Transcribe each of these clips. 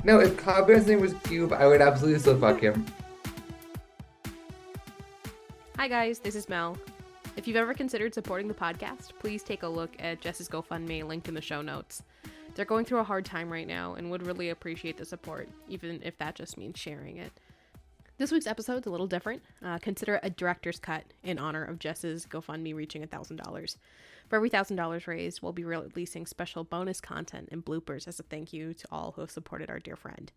No, if Cobbe's name was Cube, I would absolutely still fuck him. Hi guys, this is Mel. If you've ever considered supporting the podcast, please take a look at Jess's GoFundMe linked in the show notes. They're going through a hard time right now and would really appreciate the support, even if that just means sharing it. This week's episode's a little different. Consider a director's cut in honor of Jess's GoFundMe reaching $1,000. For every $1,000 raised, we'll be releasing special bonus content and bloopers as a thank you to all who have supported our dear friend.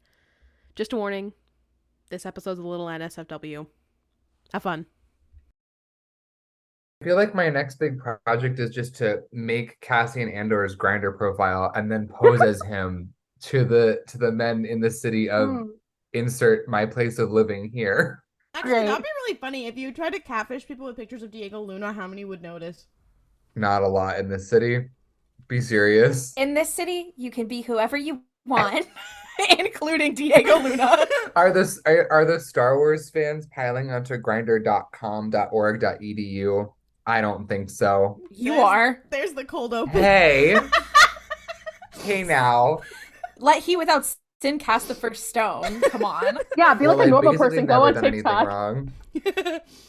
Just a warning, this episode's a little NSFW. Have fun. I feel like my next big project is just to make Cassian Andor's Grindr profile and then pose as him to the men in the city of insert my place of living here. Actually, that'd be really funny. If you tried to catfish people with pictures of Diego Luna, how many would notice? Not a lot in this city. Be serious. In this city, you can be whoever you want, including Diego Luna. Are the Star Wars fans piling onto grindr.com.org.edu? I don't think so. There's the cold open. Hey. Hey now. Let he without sin cast the first stone. Come on. Yeah, be like a normal person. Go on done anything TikTok. wrong.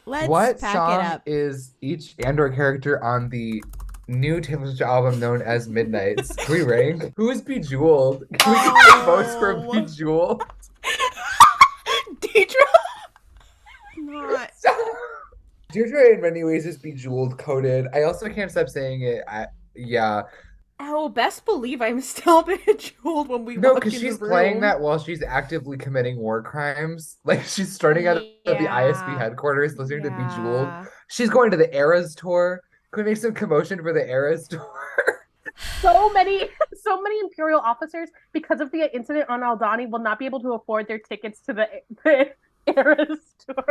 Let's What pack song it up. is each Andor character on the new Taylor Swift album known as Midnights? Can we rank? Who is Bejeweled? Can we get votes for Bejeweled? Deidre. Not. Deirdre in many ways is Bejeweled coded. I also can't stop saying it. Yeah. Oh, best believe I'm still Bejeweled when we No, walk in because she's the playing room. that while she's actively committing war crimes. Like, she's starting out at the ISB headquarters listening to Bejeweled. She's going to the Eras tour. Can we make some commotion for the Eras tour? So many Imperial officers, because of the incident on Aldhani, will not be able to afford their tickets to the Eras tour.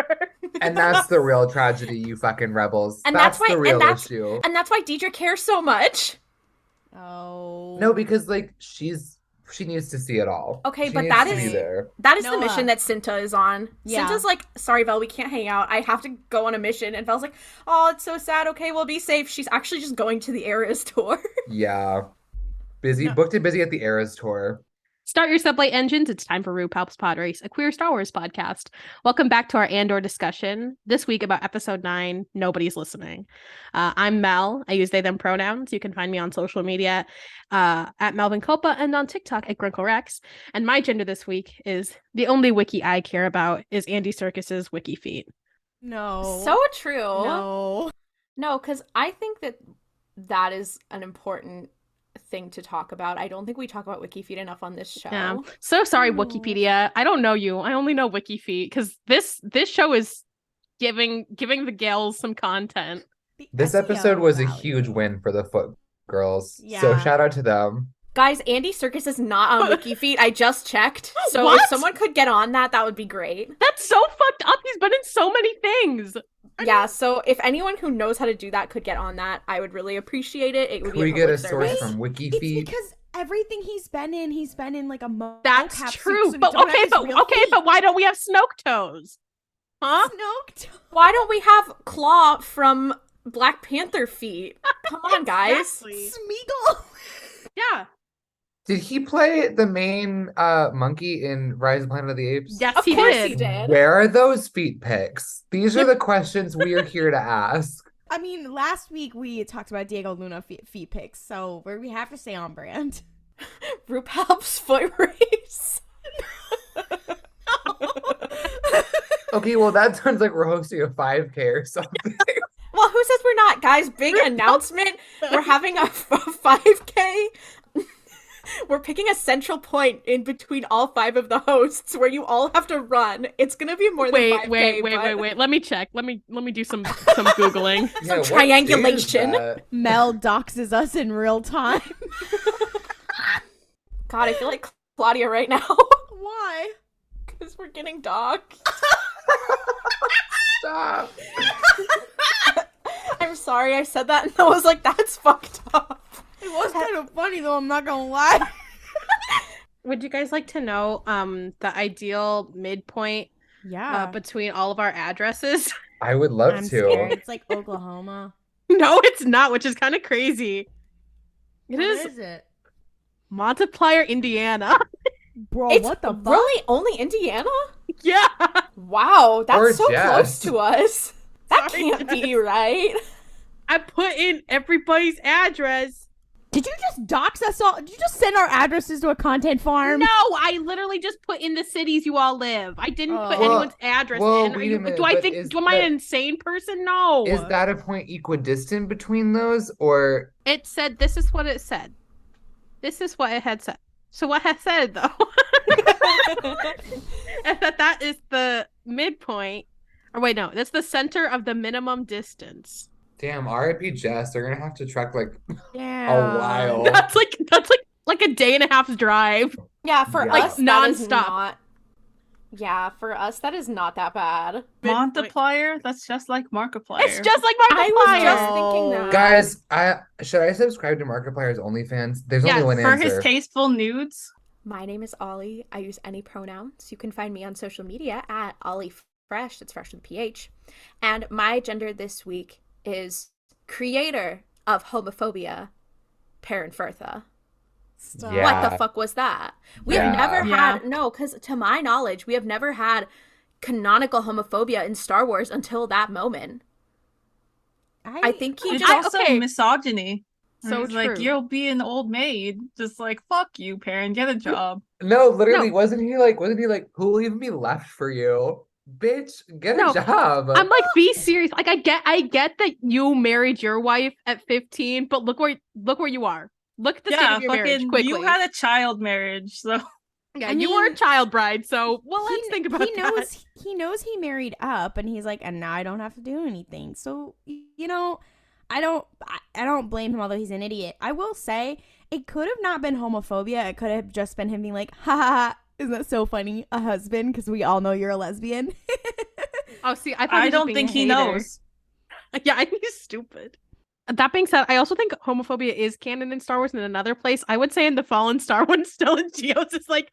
And that's the real tragedy, you fucking rebels. And that's that's why- the real and that's- issue. And that's why Deidre cares so much. Oh. No, because like she needs to see it all. Okay, She but needs that to is- be there. That is the Noah. mission that Cinta is on. Yeah. Cinta's like, sorry, Vel, we can't hang out. I have to go on a mission. And Vel's like, oh, it's so sad. Okay, we'll be safe. She's actually just going to the Eras tour. Yeah. Busy, No. booked and busy at the Eras tour. Start your sublight engines. It's time for RuPaul's Pod Race, a queer Star Wars podcast. Welcome back to our Andor discussion. This week about episode 9, Nobody's Listening. I'm Mel. I use they, them pronouns. You can find me on social media at Melvin Copa and on TikTok at GrinkleRex. And my gender this week is the only wiki I care about is Andy Serkis's wiki feet. No. So true. No. No, because I think that is an important thing to talk about. I don't think we talk about WikiFeet enough on this show. Yeah. So sorry, No. Wikipedia. I don't know you. I only know WikiFeet because this show is giving the gals some content. The This SEO episode was a value. huge win for the Foot Girls. So Yeah. shout out to them. Guys, Andy Serkis is not on WikiFeet. I just checked. So What? if someone could get on that would be great. That's so fucked up. He's been in so many things. Yeah, so if anyone who knows how to do that could get on that, I would really appreciate it. It would Can be we get a public source service. from It's WikiFeet? because everything he's been in like a mocap That's suit, true. so we But don't have okay, his but real okay, feet. but why don't we have Snoke toes? Huh? Snoke. Why don't we have Claw from Black Panther feet? Come on, guys. Exactly. Smeagol. Yeah. Did he play the main monkey in Rise of Planet of the Apes? Yes, Of he course did. he did. Where are those feet pics? These are the questions we are here to ask. I mean, last week we talked about Diego Luna feet pics, so we have to stay on brand. RuPaul's foot race. Okay, well that sounds like we're hosting a 5K or something. Well, who says we're not, guys? Big announcement. We're having a 5K. We're picking a central point in between all 5 of the hosts where you all have to run. It's gonna be more than 5K. Wait. Let me check. Let me do some Googling. Yeah, what triangulation. day is that? Mel doxes us in real time. God, I feel like Claudia right now. Why? Because we're getting dogged. Stop. I'm sorry I said that and I was like, that's fucked up. It was kind of funny though, I'm not gonna lie. Would you guys like to know the ideal midpoint Yeah. between all of our addresses? I would love I'm to. scared. It's like Oklahoma. No, it's not, which is kind of crazy. It What is is it? Multiplier, Indiana. Bro, It's what the fuck? really only Indiana? Yeah. Wow, that's Or so close Jess. to us. That Sorry, can't be Jess. right. I put in everybody's address. Did you just dox us all? Did you just send our addresses to a content farm? No, I literally just put in the cities you all live. I didn't put anyone's address in. Wait a minute, Do I but think? Am I an insane person? No. is that a point equidistant between those, or It said this is what it said. This is what it had said. So what it said though, and that is the midpoint. Or wait, no, that's the center of the minimum distance. damn, RIP Jess, they're gonna have to trek like Yeah. a while. That's like a day and a half's drive. Yeah, for Yeah. us, Like, that is nonstop. not. Yeah, for us, that is not that bad. Multiplier? That's just like Markiplier. It's just like I Markiplier. was just thinking that. Guys, should I subscribe to Markiplier's OnlyFans? There's Yes, only one for answer. his tasteful nudes. My name is Ollie. I use any pronouns. You can find me on social media at Ollie Fresh. That's fresh with a PH. And my gender this week is creator of homophobia, Perrin Firtha. Stop. Yeah. What the fuck was that? We have Yeah. never Yeah. had, no, because to my knowledge, we have never had canonical homophobia in Star Wars until that moment. I think he It's just, also okay. misogyny. So He's like, true. you'll be an old maid. Just like, fuck you, Perrin, get a job. No, literally, No. wasn't he like, who will even be left for you? Bitch, get No, a job. I'm like, be serious. Like, I get that you married your wife at 15, but look where you are. Look at the state Yeah, of your marriage fucking, quickly. you had a child marriage, so Yeah, I you were a mean, child bride, so let's think about he that. knows he married up, and he's like, and now I don't have to do anything. So you know, I don't blame him, although he's an idiot. I will say it could have not been homophobia. It could have just been him being like, ha ha ha, isn't that so funny? A husband, because we all know you're a lesbian. Oh, see, I thought I he was don't being think a he hater. knows. Yeah, I think he's stupid. That being said, I also think homophobia is canon in Star Wars in another place. I would say in the Fallen Star one, Stellan Geos is like,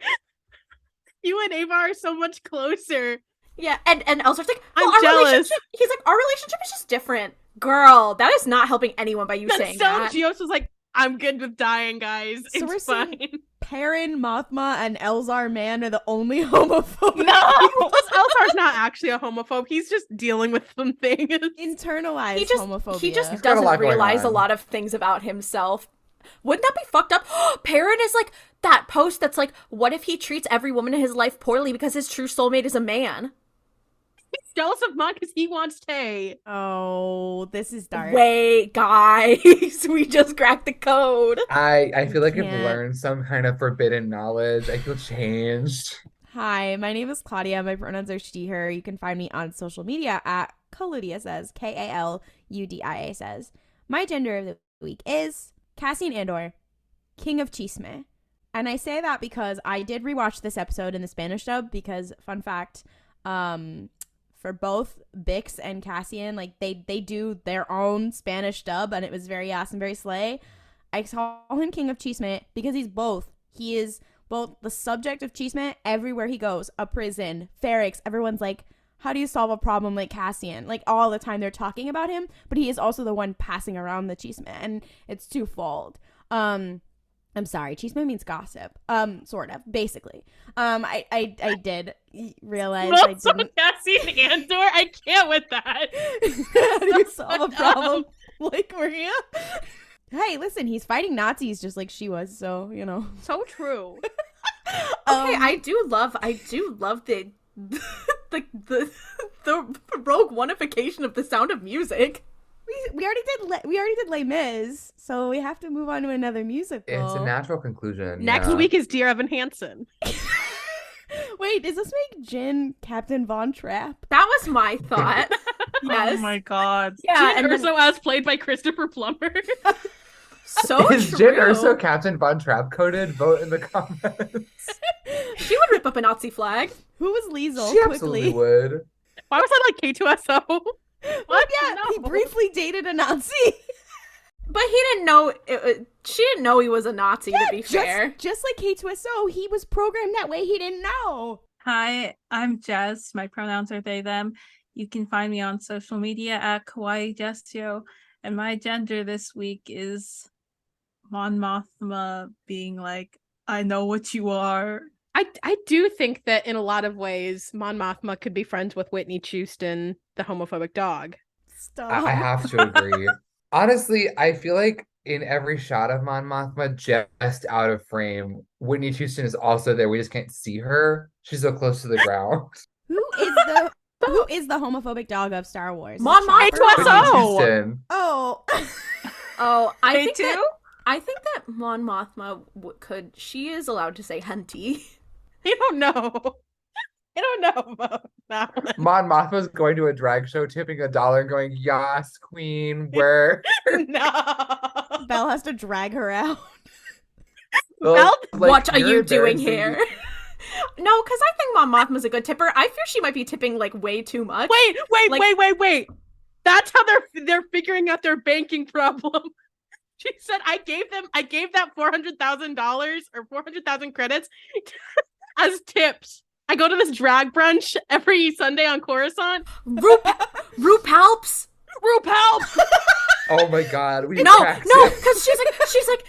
you and Ava are so much closer. yeah, and Elsar's like, I'm our jealous. relationship, he's like, our relationship is just different. Girl, that is not helping anyone by you Then saying Stellan that. Geos was like, I'm good with dying, guys. So we're It's saying- fine. Perrin, Mothma, and Elzar Mann are the only homophobes. Plus, Elsar's not actually a homophobe. He's just dealing with some things. Internalized He just homophobia. he just He's got a doesn't lot going realize a on. lot of things about himself. Wouldn't that be fucked up? Perrin is like that post that's like, what if he treats every woman in his life poorly because his true soulmate is a man? He's jealous of Mon because he wants Tay. Oh, this is dark. Wait, guys, we just cracked the code. I feel like I've can't. learned some kind of forbidden knowledge. I feel changed. Hi, my name is Claudia. My pronouns are she, her. You can find me on social media at Kaludia says, Kaludia says. My gender of the week is Cassian Andor, King of Chisme. And I say that because I did rewatch this episode in the Spanish dub because, fun fact, for both Bix and Cassian, like they do their own Spanish dub, and it was very ass and very slay. I call him King of Chisme because he's both. He is both the subject of Chisme everywhere he goes. A prison, Ferrix, everyone's like, how do you solve a problem like Cassian? Like all the time they're talking about him, but he is also the one passing around the Chisme, and it's twofold. I'm sorry, chisme means gossip. Sort of, basically. I did realize I Also, didn't. Cassian Andor, I can't with that. How do you solve a problem like Maria? Hey, listen, he's fighting Nazis just like she was, so you know. So true. Okay, I do love the the rogue oneification of the Sound of Music. we already did Les Mis, so we have to move on to another musical. It's a natural conclusion. Next yeah. week is Dear Evan Hansen. Wait, does this make Jin Captain Von Trapp? That was my thought. Yes. Oh my god. Yeah, Jin and then, Urso as played by Christopher Plummer. so Is true. Jin Urso Captain Von Trapp coded? Vote in the comments. She would rip up a Nazi flag. Who was Liesel? She absolutely Quickly. would. Why was I like K2SO? Well, yeah, he No. briefly dated a Nazi. But he didn't know. She didn't know he was a Nazi. To be fair, Just like K2SO, he was programmed that way. He didn't know. Hi, I'm Jess. My pronouns are they, them. You can find me on social media at Kawaii Gestio. And my gender this week is Mon Mothma being like, I know what you are. I do think that in a lot of ways, Mon Mothma could be friends with Whitney Houston, the homophobic dog. Stop. I have to agree. Honestly, I feel like in every shot of Mon Mothma, just out of frame, Whitney Houston is also there. We just can't see her. She's so close to the ground. Who is the homophobic dog of Star Wars? Mon Mothma. Whitney Houston. Oh. Oh, I They think too? that Mon Mothma could. She is allowed to say "hunty." You don't know. I don't know about that one. Mon Mothma's going to a drag show, tipping $1 and going, "Yas, queen, where?" No. Belle has to drag her out. Belle, What are you're you doing embarrassing here? me. No, because I think Mon Mothma's a good tipper. I fear she might be tipping like way too much. Wait. That's how they're figuring out their banking problem. She said I gave that $400,000 or 400,000 credits as tips. I go to this drag brunch every Sunday on Coruscant. Roop helps. Roop help! Oh my God, we No, cracked it. because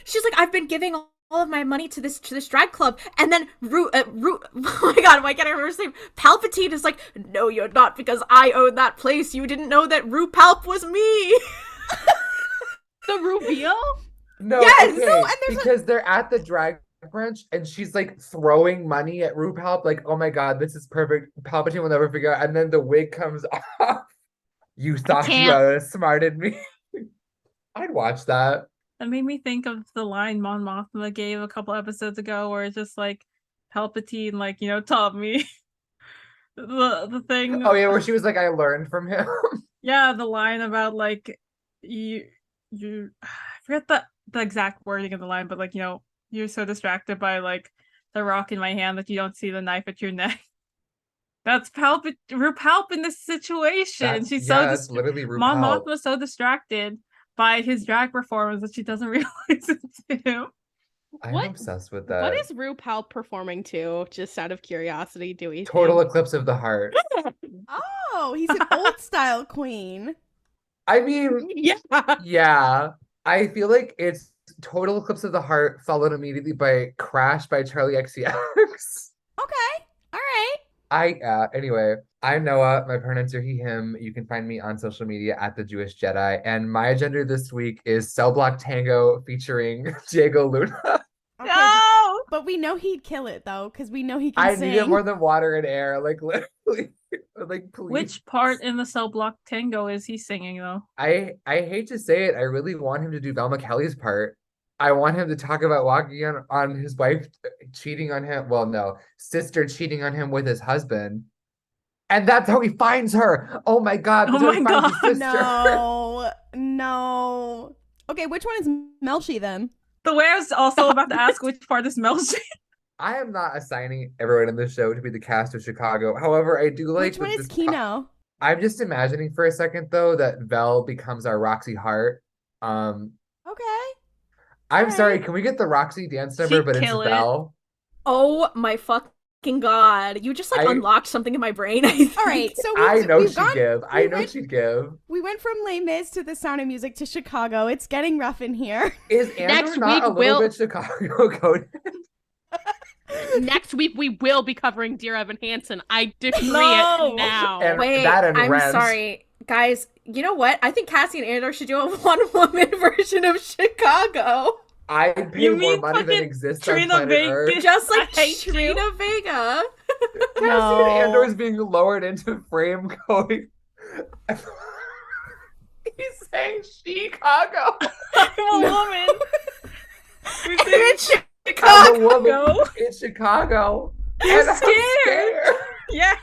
she's like, I've been giving all of my money to this drag club, and then Root. Oh my God, why can't I remember his name? Palpatine is like, no, you're not, because I own that place. You didn't know that Root Palp was me. The reveal? No, Yes! okay, No, and there's because they're at the drag brunch and she's like throwing money at RuPaul, like, oh my God, this is perfect. Palpatine will never figure out. And then the wig comes off. You thought you can't. outsmarted me. I'd watch that. That made me think of the line Mon Mothma gave a couple episodes ago, where it's just like Palpatine, like, taught me the thing. Oh yeah, where she was like, I learned from him. Yeah, the line about like you I forget the exact wording of the line, but like, you're so distracted by like the rock in my hand that you don't see the knife at your neck. That's RuPalp in this situation. She's that's literally RuPaul. Mon Mothma's so distracted by his drag performance that she doesn't realize it's him. I'm What- obsessed with that. What is RuPaul performing to? Just out of curiosity, do we Total think? Eclipse of the Heart. Oh, he's an old style queen. I mean, Yeah. yeah. I feel like it's Total Eclipse of the Heart followed immediately by Crash by Charlie XCX. Okay. All right. Anyway, I'm Noah. My pronouns are he, him. You can find me on social media at the Jewish Jedi. And my agenda this week is Cell Block Tango featuring Diego Luna. Okay, No! but we know he'd kill it though, because we know he can I sing. need it more than water and air. Like literally. Like please. Which part in the Cell Block Tango is he singing though? I hate to say it, I really want him to do Velma Kelly's part. I want him to talk about walking on his wife cheating on him. Well, no, sister cheating on him with his husband. And that's how he finds her. Oh my God. That's Oh how he my finds his God. sister. No. Okay, which one is Melshi then? The way I was also about to ask which part is Melshi. I am not assigning everyone in the show to be the cast of Chicago. However, I do like Which one that is this Kino? I'm just imagining for a second though that Vel becomes our Roxy Hart. Okay. I'm Alright. sorry, can we get the Roxy dance number, She'd but it's kill it. Vel? Oh my fucking God! You just like I- unlocked something in my brain. I think. All right. So I know we've she'd gone, give. I we know went- she'd give. We went from Les Mis to The Sound of Music to Chicago. It's getting rough in here. Is Andor Next not week a little we'll- bit Chicago coded? Next week we will be covering Dear Evan Hansen. I decree No! it now. And Wait, that and I'm Rent. sorry, guys. You know what? I think Cassie and Andor should do a one-woman version of Chicago, I'd pay You more mean money than fucking exists on Trina planet Vega? Earth. just like I hate you. Trina Vega. Cassian Andor is being lowered into frame going. He's saying Chicago. I'm a woman. We And say it's I'm Chicago. a woman Chicago. in Chicago. You're And I'm scared. Yeah.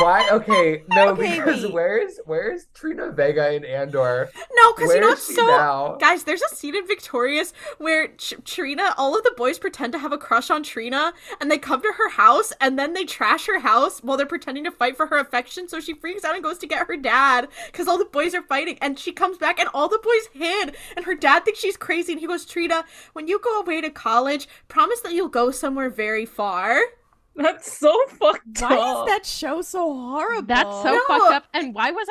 Why? Okay, no, Okay, because wait. where's Trina Vega in Andor? No, because you know Where what's is she so. now? Guys, there's a scene in Victorious where Trina, all of the boys pretend to have a crush on Trina, and they come to her house, and then they trash her house while they're pretending to fight for her affection, so she freaks out and goes to get her dad, because all the boys are fighting, and she comes back, and all the boys hid, and her dad thinks she's crazy, and he goes, Trina, when you go away to college, promise that you'll go somewhere very far. That's so fucked Why up. is that show so horrible? That's so No. fucked up. And why was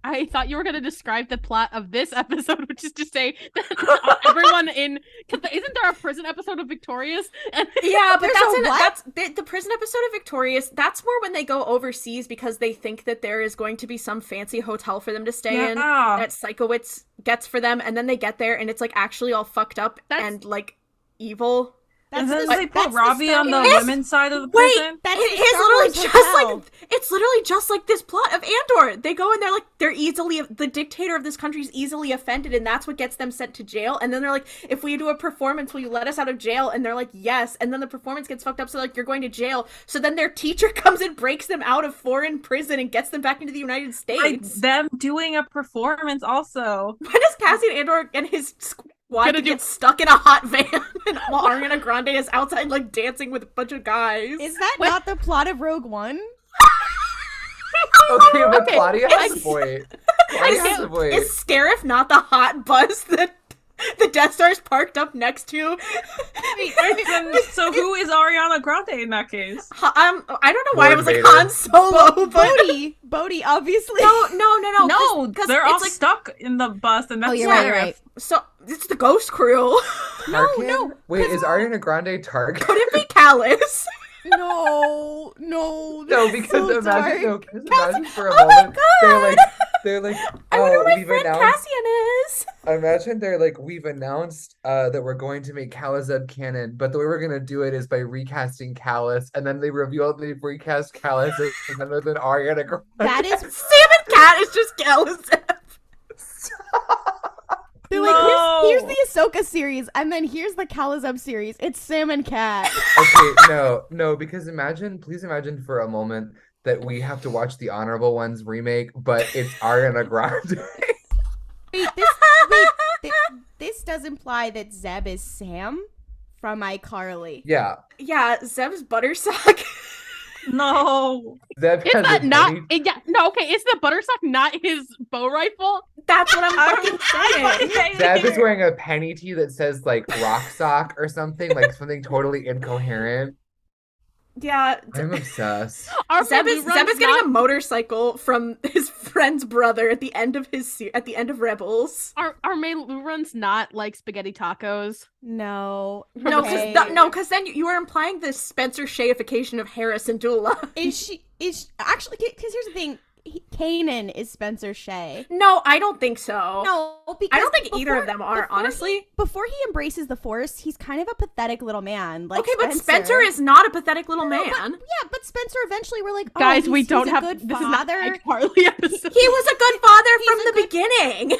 I thought you were going to describe the plot of this episode, which is to say that everyone in, because isn't there a prison episode of Victorious? And Yeah, but There's that's the prison episode of Victorious. That's more when they go overseas because they think that there is going to be some fancy hotel for them to stay in that Psychowitz gets for them, and then they get there and it's like actually all fucked up and like evil. And then they put Robbie on the women's side of the Wait, prison. it's literally just like this plot of Andor. They go and they're like, the dictator of this country is easily offended, and that's what gets them sent to jail. And then they're like, if we do a performance, will you let us out of jail? And they're like, yes. And then the performance gets fucked up, so like, you're going to jail. So then their teacher comes and breaks them out of foreign prison and gets them back into the United States. Like them doing a performance also. When does Cassian Andor and his squad get stuck in a hot van while Ariana Grande is outside like dancing with a bunch of guys? Is that not the plot of Rogue One? Okay, but Claudia has a point. Is Scarif not the hot bus that the Death Star's parked up next to? So who is Ariana Grande in that case? I don't know why I was like Vader. Han Solo, but Bodhi, obviously. No, cause they're all like, stuck in the bus, and that's you're right. So it's the Ghost Crew. No. Wait, is Ariana Grande Tarkin? Could it be Callus? No, because so imagine for a Oh my moment God. they're like, I wonder who my we've friend announced. Cassian is. Imagine they're like, we've announced that we're going to make Callus canon, but the way we're gonna do it is by recasting Callus, and then they reveal they've recast Callus as none other than Ariana Grande. That is Sam and Cat is just Callus. They're like, here's the Ahsoka series, and then here's the Calazub series. It's Sam and Cat. Okay, no, because please imagine for a moment that we have to watch the Honorable Ones remake, but it's Ariana Grande. This does imply that Zeb is Sam from iCarly. Yeah. Yeah, Zeb's Buttersock. No. Zeb is has that a not? penny- No, okay. Is the Buttersock not his bow rifle? That's what I'm fucking saying. Zeb is wearing a penny tee that says like rock sock or something, like something totally incoherent. Yeah. I'm obsessed. Zeb is getting a motorcycle from his friend's brother at the end of Rebels. Are Maylurans not like spaghetti tacos? No, because then you are implying the Spencer Shayification of Hera Syndulla. Is actually, because here's the thing. Kanan is Spencer Shay. No, I don't think so. No, because I don't think either of them are, honestly. Before he embraces the Force, he's kind of a pathetic little man. Like, okay, but Spencer is not a pathetic little man. But Spencer eventually we're like, guys, we he's don't a have good this father. is not iCarly episode. He was a good father from the beginning.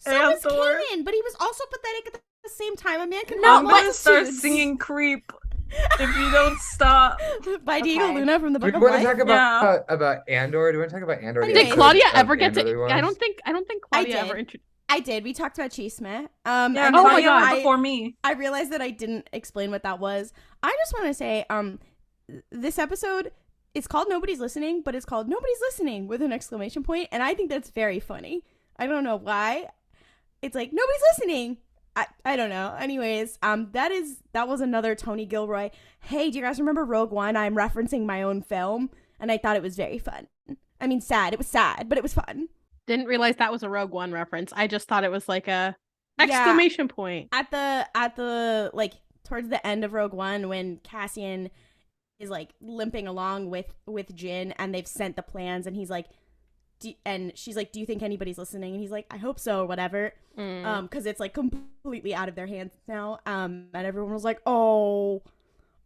So was Kanan, but he was also pathetic at the same time. A man can I'm gonna start singing "Creep" if you don't stop. By Diego Luna from the Book Do of we want Life. to talk about Andor? Do we want to talk about Andor? Anyway. Did Claudia ever get to? I don't think Claudia did. ever introduced. I did. We talked about Chisme. Yeah, and oh my Claudia God. went before me. I realized that I didn't explain what that was. I just want to say, this episode is called Nobody's Listening, but it's called Nobody's Listening with an exclamation point, and I think that's very funny. I don't know why. It's like, nobody's listening. I don't know. Anyways, that was another Tony Gilroy. Hey, do you guys remember Rogue One? I'm referencing my own film, and I thought it was very fun. I mean, sad. It was sad, but it was fun. Didn't realize that was a Rogue One reference. I just thought it was like a exclamation point. At the like towards the end of Rogue One, when Cassian is like limping along with Jyn, and they've sent the plans, and he's like, and she's like, do you think anybody's listening? And he's like, I hope so, or whatever. Because it's like completely out of their hands now. And everyone was like, oh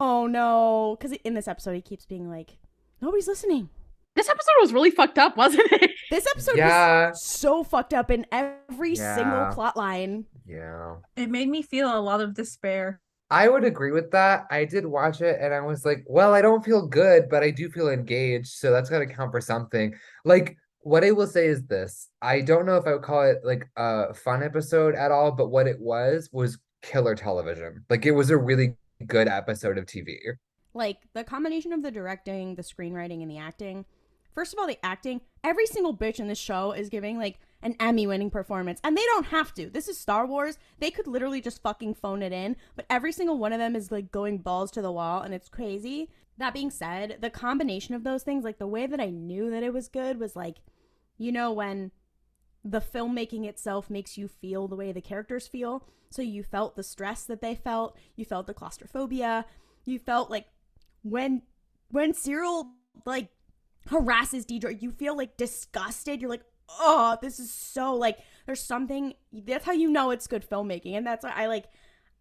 no. Because in this episode, he keeps being like, nobody's listening. This episode was really fucked up, wasn't it? This episode was so fucked up in every single plot line. Yeah. It made me feel a lot of despair. I would agree with that. I did watch it and I was like, well, I don't feel good, but I do feel engaged. So that's got to count for something. Like, what I will say is this. I don't know if I would call it like a fun episode at all, but what it was killer television. Like, it was a really good episode of TV. Like, the combination of the directing, the screenwriting, and the acting. First of all, the acting. Every single bitch in this show is giving, like, an Emmy-winning performance. And they don't have to. This is Star Wars. They could literally just fucking phone it in. But every single one of them is like going balls to the wall, and it's crazy. That being said, the combination of those things, like the way that I knew that it was good was like, you know, when the filmmaking itself makes you feel the way the characters feel. So you felt the stress that they felt. You felt the claustrophobia. You felt like when Cyril like harasses Deidre, you feel like disgusted. You're like, oh, this is so like there's something. That's how you know it's good filmmaking, and that's why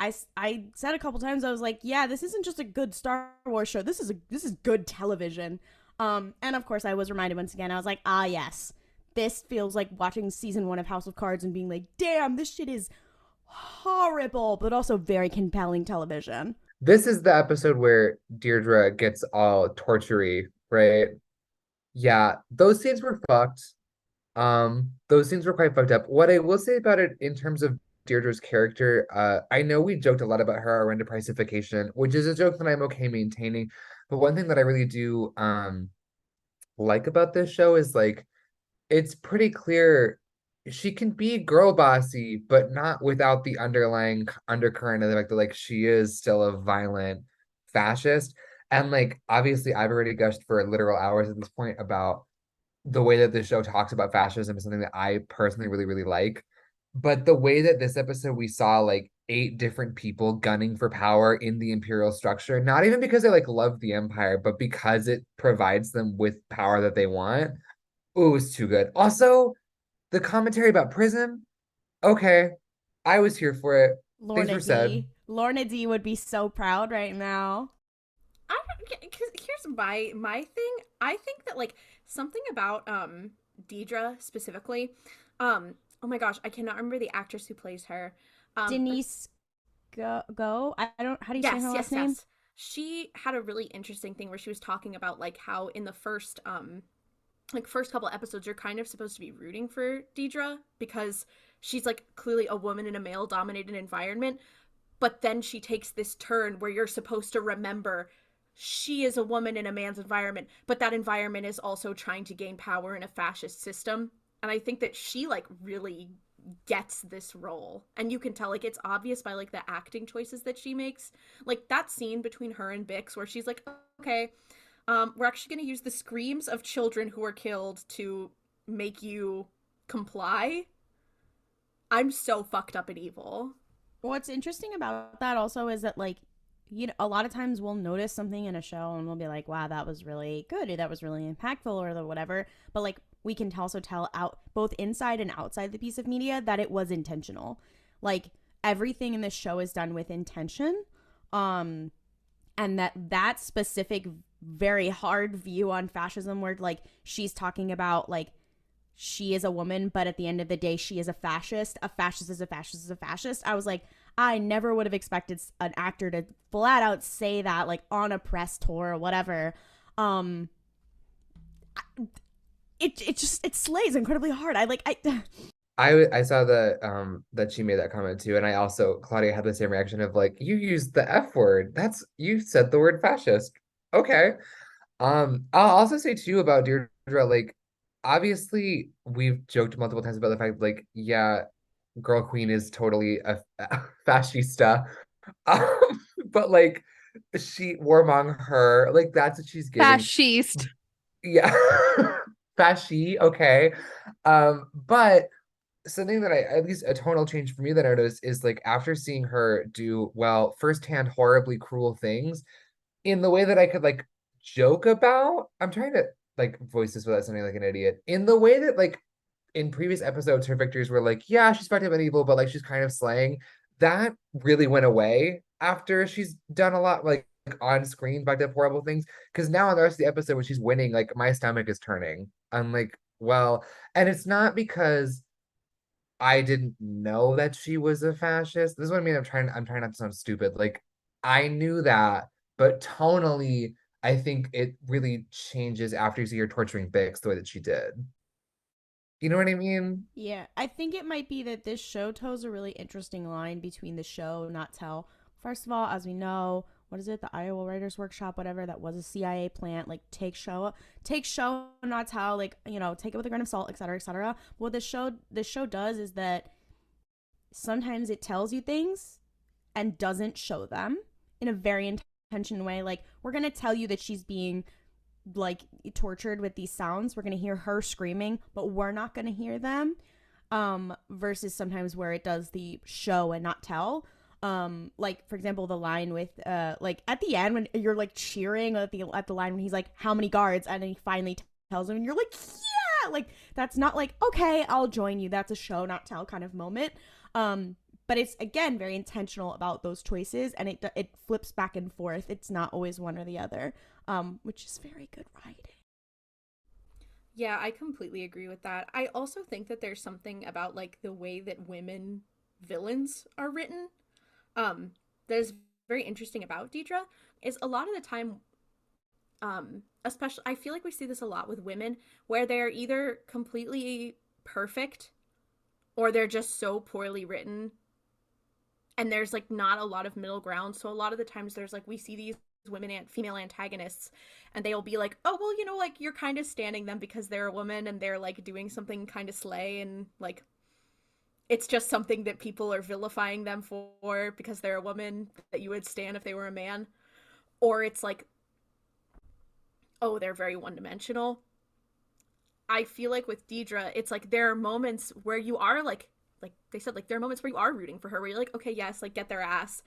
I said a couple times I was like, yeah, this isn't just a good Star Wars show. This is good television. And of course I was reminded once again. I was like, ah, yes, this feels like watching season 1 of House of Cards and being like, damn, this shit is horrible, but also very compelling television. This is the episode where Deirdre gets all tortury, right? Yeah, those scenes were fucked. Those scenes were quite fucked up. What I will say about it in terms of Deirdre's character, I know we joked a lot about her around depressification, which is a joke that I'm okay maintaining. But one thing that I really do like about this show is like it's pretty clear she can be girl bossy, but not without the underlying undercurrent of the fact that like she is still a violent fascist. And like obviously I've already gushed for literal hours at this point about the way that the show talks about fascism is something that I personally really, really like. But the way that this episode we saw like 8 different people gunning for power in the imperial structure, not even because they like love the empire, but because it provides them with power that they want. Ooh, it's too good. Also, the commentary about Prism, okay, I was here for it. Things Lorna were said. D. Lorna D would be so proud right now. Because here's my thing. I think that like something about Deidre specifically. Oh my gosh, I cannot remember the actress who plays her. Denise Go. I don't. How do you say her last name? Yes. She had a really interesting thing where she was talking about like how in the first couple episodes you're kind of supposed to be rooting for Deidre because she's like clearly a woman in a male dominated environment, but then she takes this turn where you're supposed to remember she is a woman in a man's environment, but that environment is also trying to gain power in a fascist system. And I think that she like really gets this role. And you can tell like it's obvious by like the acting choices that she makes. Like that scene between her and Bix where she's like, okay, we're actually going to use the screams of children who are killed to make you comply. I'm so fucked up and evil. What's interesting about that also is that like, you know, a lot of times we'll notice something in a show and we'll be like, wow, that was really good or that was really impactful or the whatever. But like we can also tell out both inside and outside the piece of media that it was intentional. Like everything in this show is done with intention. And that specific very hard view on fascism where like she's talking about like she is a woman, but at the end of the day she is a fascist. A fascist is a fascist is a fascist. I was like, I never would have expected an actor to flat out say that like on a press tour or whatever. It slays incredibly hard. I saw that she made that comment too, and I also Claudia had the same reaction of like you used the F word. You said the word fascist. Okay. I'll also say too about Deirdre, like obviously we've joked multiple times about the fact like yeah, Girl Queen is totally a fascista. But like she Warmong her, like that's what she's giving. Fascist. Yeah. Fasci, okay. But something that I at least a tonal change for me that I noticed is like after seeing her do well firsthand horribly cruel things in the way that I could like joke about. I'm trying to like voice this without sounding like an idiot. In the way that like in previous episodes her victories were like, yeah, she's fucked up and evil, but like she's kind of slaying. That really went away after she's done a lot like on screen fucked up horrible things. Because now in the rest of the episode when she's winning, like my stomach is turning. I'm like, well, and it's not because I didn't know that she was a fascist. This is what I mean. I'm trying not to sound stupid. Like I knew that, but tonally, I think it really changes after you see her torturing Bix the way that she did. You know what I mean? Yeah, I think it might be that this show toes a really interesting line between the show, not tell. First of all, as we know, what is it, the Iowa Writers Workshop, whatever, that was a CIA plant. Like, take show and not tell, like, you know, take it with a grain of salt, etc., etc. But what this show does is that sometimes it tells you things and doesn't show them in a very intentional way. Like, we're gonna tell you that she's being like tortured with these sounds. We're gonna hear her screaming, but we're not gonna hear them. Versus sometimes where it does the show and not tell. Like, for example, the line with like at the end when you're like cheering at the line when he's like, how many guards, and then he finally tells him, and you're like, yeah, like, that's not like, okay, I'll join you, that's a show not tell kind of moment. But it's, again, very intentional about those choices, and it flips back and forth. It's not always one or the other, which is very good writing. Yeah, I completely agree with that. I also think that there's something about like the way that women villains are written that is very interesting about Deidre. Is a lot of the time, especially, I feel like we see this a lot with women where they're either completely perfect or they're just so poorly written, and there's like not a lot of middle ground. So a lot of the times there's like, we see these women and female antagonists, and they'll be like, oh well, you know, like, you're kind of standing them because they're a woman and they're like doing something kind of slay, and like it's just something that people are vilifying them for because they're a woman that you would stand if they were a man. Or it's like, oh, they're very one-dimensional. I feel like with Deidre, it's like there are moments where you are like they said, like, there are moments where you are rooting for her, where you're like, okay, yes, like, get their ass.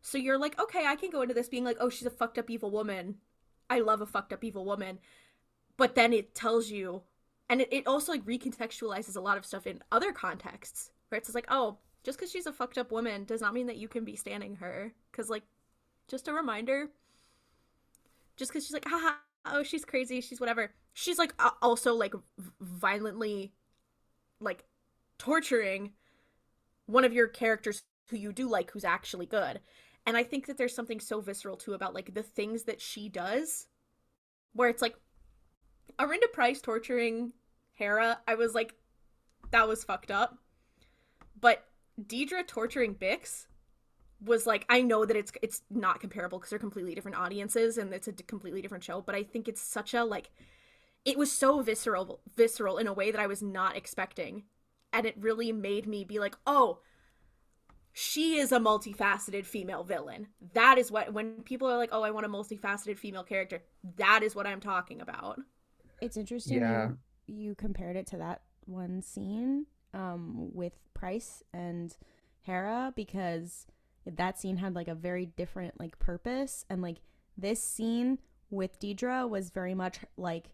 So you're like, okay, I can go into this being like, oh, she's a fucked up evil woman. I love a fucked up evil woman. But then it tells you, and it also like recontextualizes a lot of stuff in other contexts, right? So it's like, oh, just because she's a fucked up woman does not mean that you can be standing her. Because, like, just a reminder, just because she's like, haha, oh, she's crazy, she's whatever. She's like also like violently like torturing one of your characters who you do like, who's actually good. And I think that there's something so visceral too about like the things that she does, where it's like Arinda Price torturing Hera, I was like, that was fucked up. But Deidre torturing Bix was like, I know that it's not comparable because they're completely different audiences and it's a completely different show, but I think it's such a like, it was so visceral in a way that I was not expecting. And it really made me be like, oh, she is a multifaceted female villain. That is what, when people are like, oh, I want a multifaceted female character, that is what I'm talking about. It's interesting. Yeah. You compared it to that one scene with Price and Hera, because that scene had like a very different like purpose, and like this scene with Deidre was very much like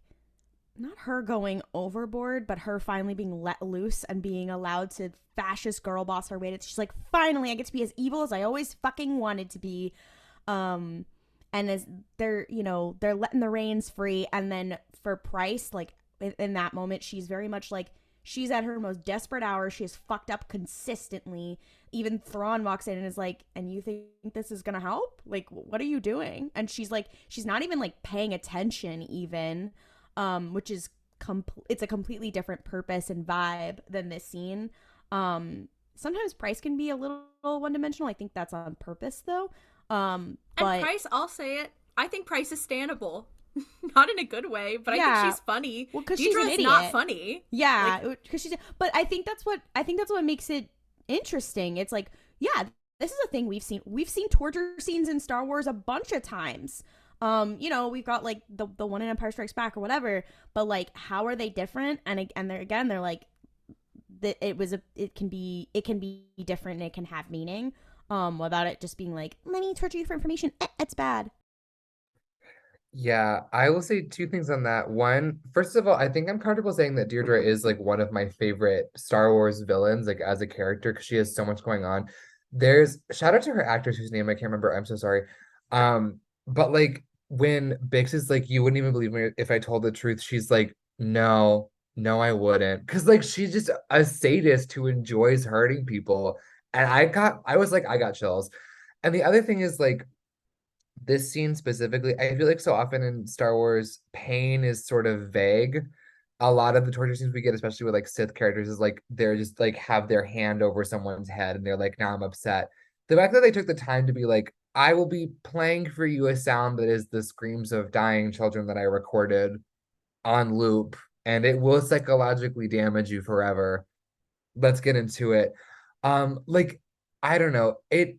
not her going overboard, but her finally being let loose and being allowed to fascist girl boss her way. She's like, finally, I get to be as evil as I always fucking wanted to be. And as they're, you know, they're letting the reins free. And then for Price, like in that moment, she's very much like, she's at her most desperate hour. She has fucked up consistently. Even Thrawn walks in and is like, and you think this is gonna help? Like, what are you doing? And she's like, she's not even like paying attention even. Which is it's a completely different purpose and vibe than this scene. Sometimes Price can be a little one-dimensional. I think that's on purpose though. But and Price, I'll say it, I think Price is standable. Not in a good way, but yeah. I think she's funny. Well, because she's an idiot. Not funny. Yeah, because she's. But I think that's what makes it interesting. It's like, yeah, this is a thing we've seen. We've seen torture scenes in Star Wars a bunch of times. You know, we've got like the one in Empire Strikes Back or whatever, but like, how are they different? And they're like, it can be different and it can have meaning, without it just being like, let me torture you for information. It's bad. Yeah, I will say two things on that. One, first of all, I think I'm comfortable saying that Deirdre is like one of my favorite Star Wars villains, like as a character, because she has so much going on. There's shout out to her actress whose name I can't remember. I'm so sorry. But like, when Bix is like, you wouldn't even believe me if I told the truth, she's like, no, I wouldn't. Because like, she's just a sadist who enjoys hurting people. And I got chills. And the other thing is like, this scene specifically, I feel like so often in Star Wars, pain is sort of vague. A lot of the torture scenes we get, especially with like Sith characters, is like they're just like have their hand over someone's head and they're like, now I'm upset. The fact that they took the time to be like, I will be playing for you a sound that is the screams of dying children that I recorded on loop, and it will psychologically damage you forever. Let's get into it. Like, I don't know. It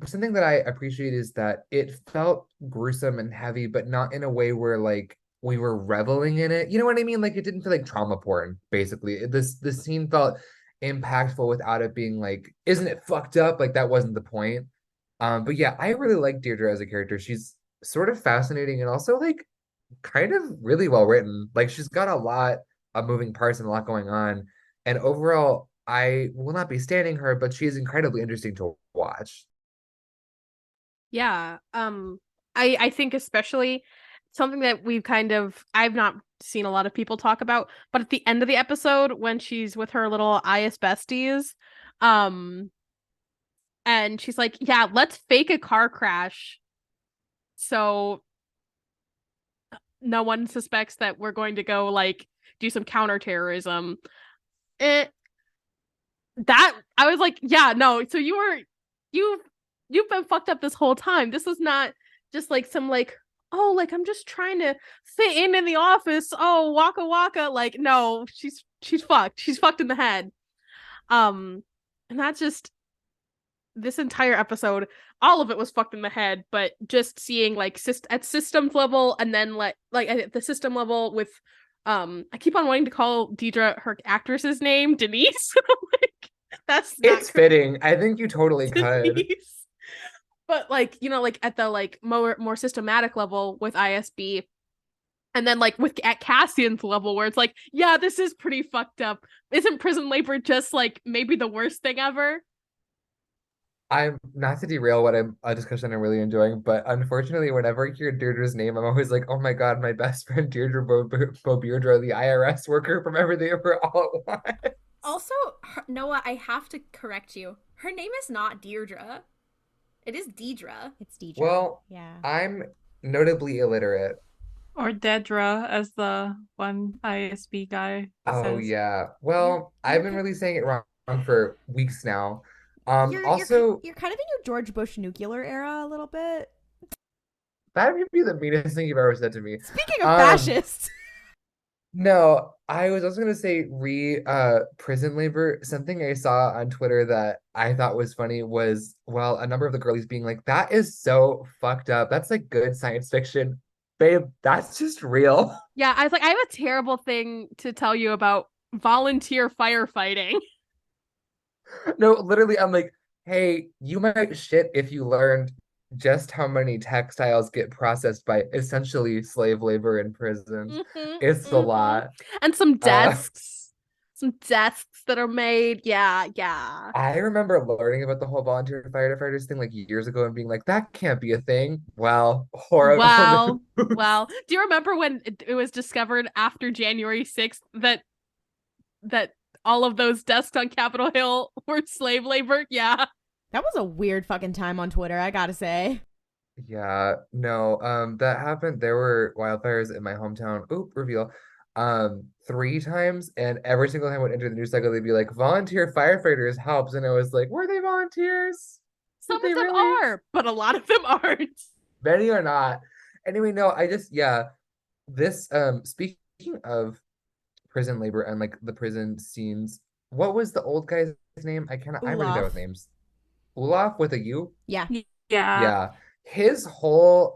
something that I appreciate is that it felt gruesome and heavy, but not in a way where like we were reveling in it. You know what I mean? Like it didn't feel like trauma porn, basically. This scene felt impactful without it being like, isn't it fucked up? Like that wasn't the point. But yeah, I really like Deirdre as a character. She's sort of fascinating and also like kind of really well written. Like she's got a lot of moving parts and a lot going on. And overall, I will not be standing her, but she is incredibly interesting to watch. Yeah. I think especially something that I've not seen a lot of people talk about, but at the end of the episode when she's with her little IS besties, um and she's like, "Yeah, let's fake a car crash so no one suspects that we're going to go like do some counterterrorism." It that I was like, "Yeah, no, so you've you've been fucked up this whole time. This is not just like some like, oh, like I'm just trying to fit in the office. Oh, waka waka." Like, no, she's fucked. She's fucked in the head. And that's just this entire episode, all of it was fucked in the head, but just seeing like at systems level and then like at the system level with I keep on wanting to call Deidre her actress's name Denise. Like that's not It's fitting. I think you totally could. Denise. But like, you know, like at the like more systematic level with ISB, and then like with at Cassian's level where it's like, yeah, this is pretty fucked up. Isn't prison labor just like maybe the worst thing ever? I'm not to derail what I'm a discussion I'm really enjoying, but unfortunately, whenever I hear Deirdre's name, I'm always like, oh my God, my best friend Deirdre Bobierdra, the IRS worker from Everything Ever All at Once. Also, Noah, I have to correct you. Her name is not Deirdre. It is Deidre. It's Deidre. Well, yeah. I'm notably illiterate. Or Dedra, as the one ISB guy Oh says. yeah. Well, I've been really saying it wrong for weeks now. Also, you're kind of in your George Bush nuclear era a little bit. that would be the meanest thing you've ever said to me. Speaking of fascists. No, I was also gonna say prison labor. Something I saw on Twitter that I thought was funny was, well, a number of the girlies being like, that is so fucked up. That's like good science fiction. Babe, that's just real. Yeah, I was like, I have a terrible thing to tell you about volunteer firefighting. No, literally, I'm like, hey, you might shit if you learned just how many textiles get processed by essentially slave labor in prisons. It's a lot. And some desks that are made. Yeah, yeah. I remember learning about the whole volunteer firefighters thing like years ago and being like, that can't be a thing. Well, horrible news. Well. Do you remember when it was discovered after January 6th that all of those desks on Capitol Hill were slave labor? Yeah. That was a weird fucking time on Twitter, I gotta say. Yeah, no, that happened. There were wildfires in my hometown. Oop, reveal. 3 times, and every single time I would enter the news cycle, they'd be like, volunteer firefighters helps. And I was like, were they volunteers? Some of them are, but a lot of them aren't. Many are not. Anyway, no, yeah. This speaking of prison labor and like the prison scenes, what was the old guy's name? I'm really bad with names. Olaf with a U? Yeah. Yeah. His whole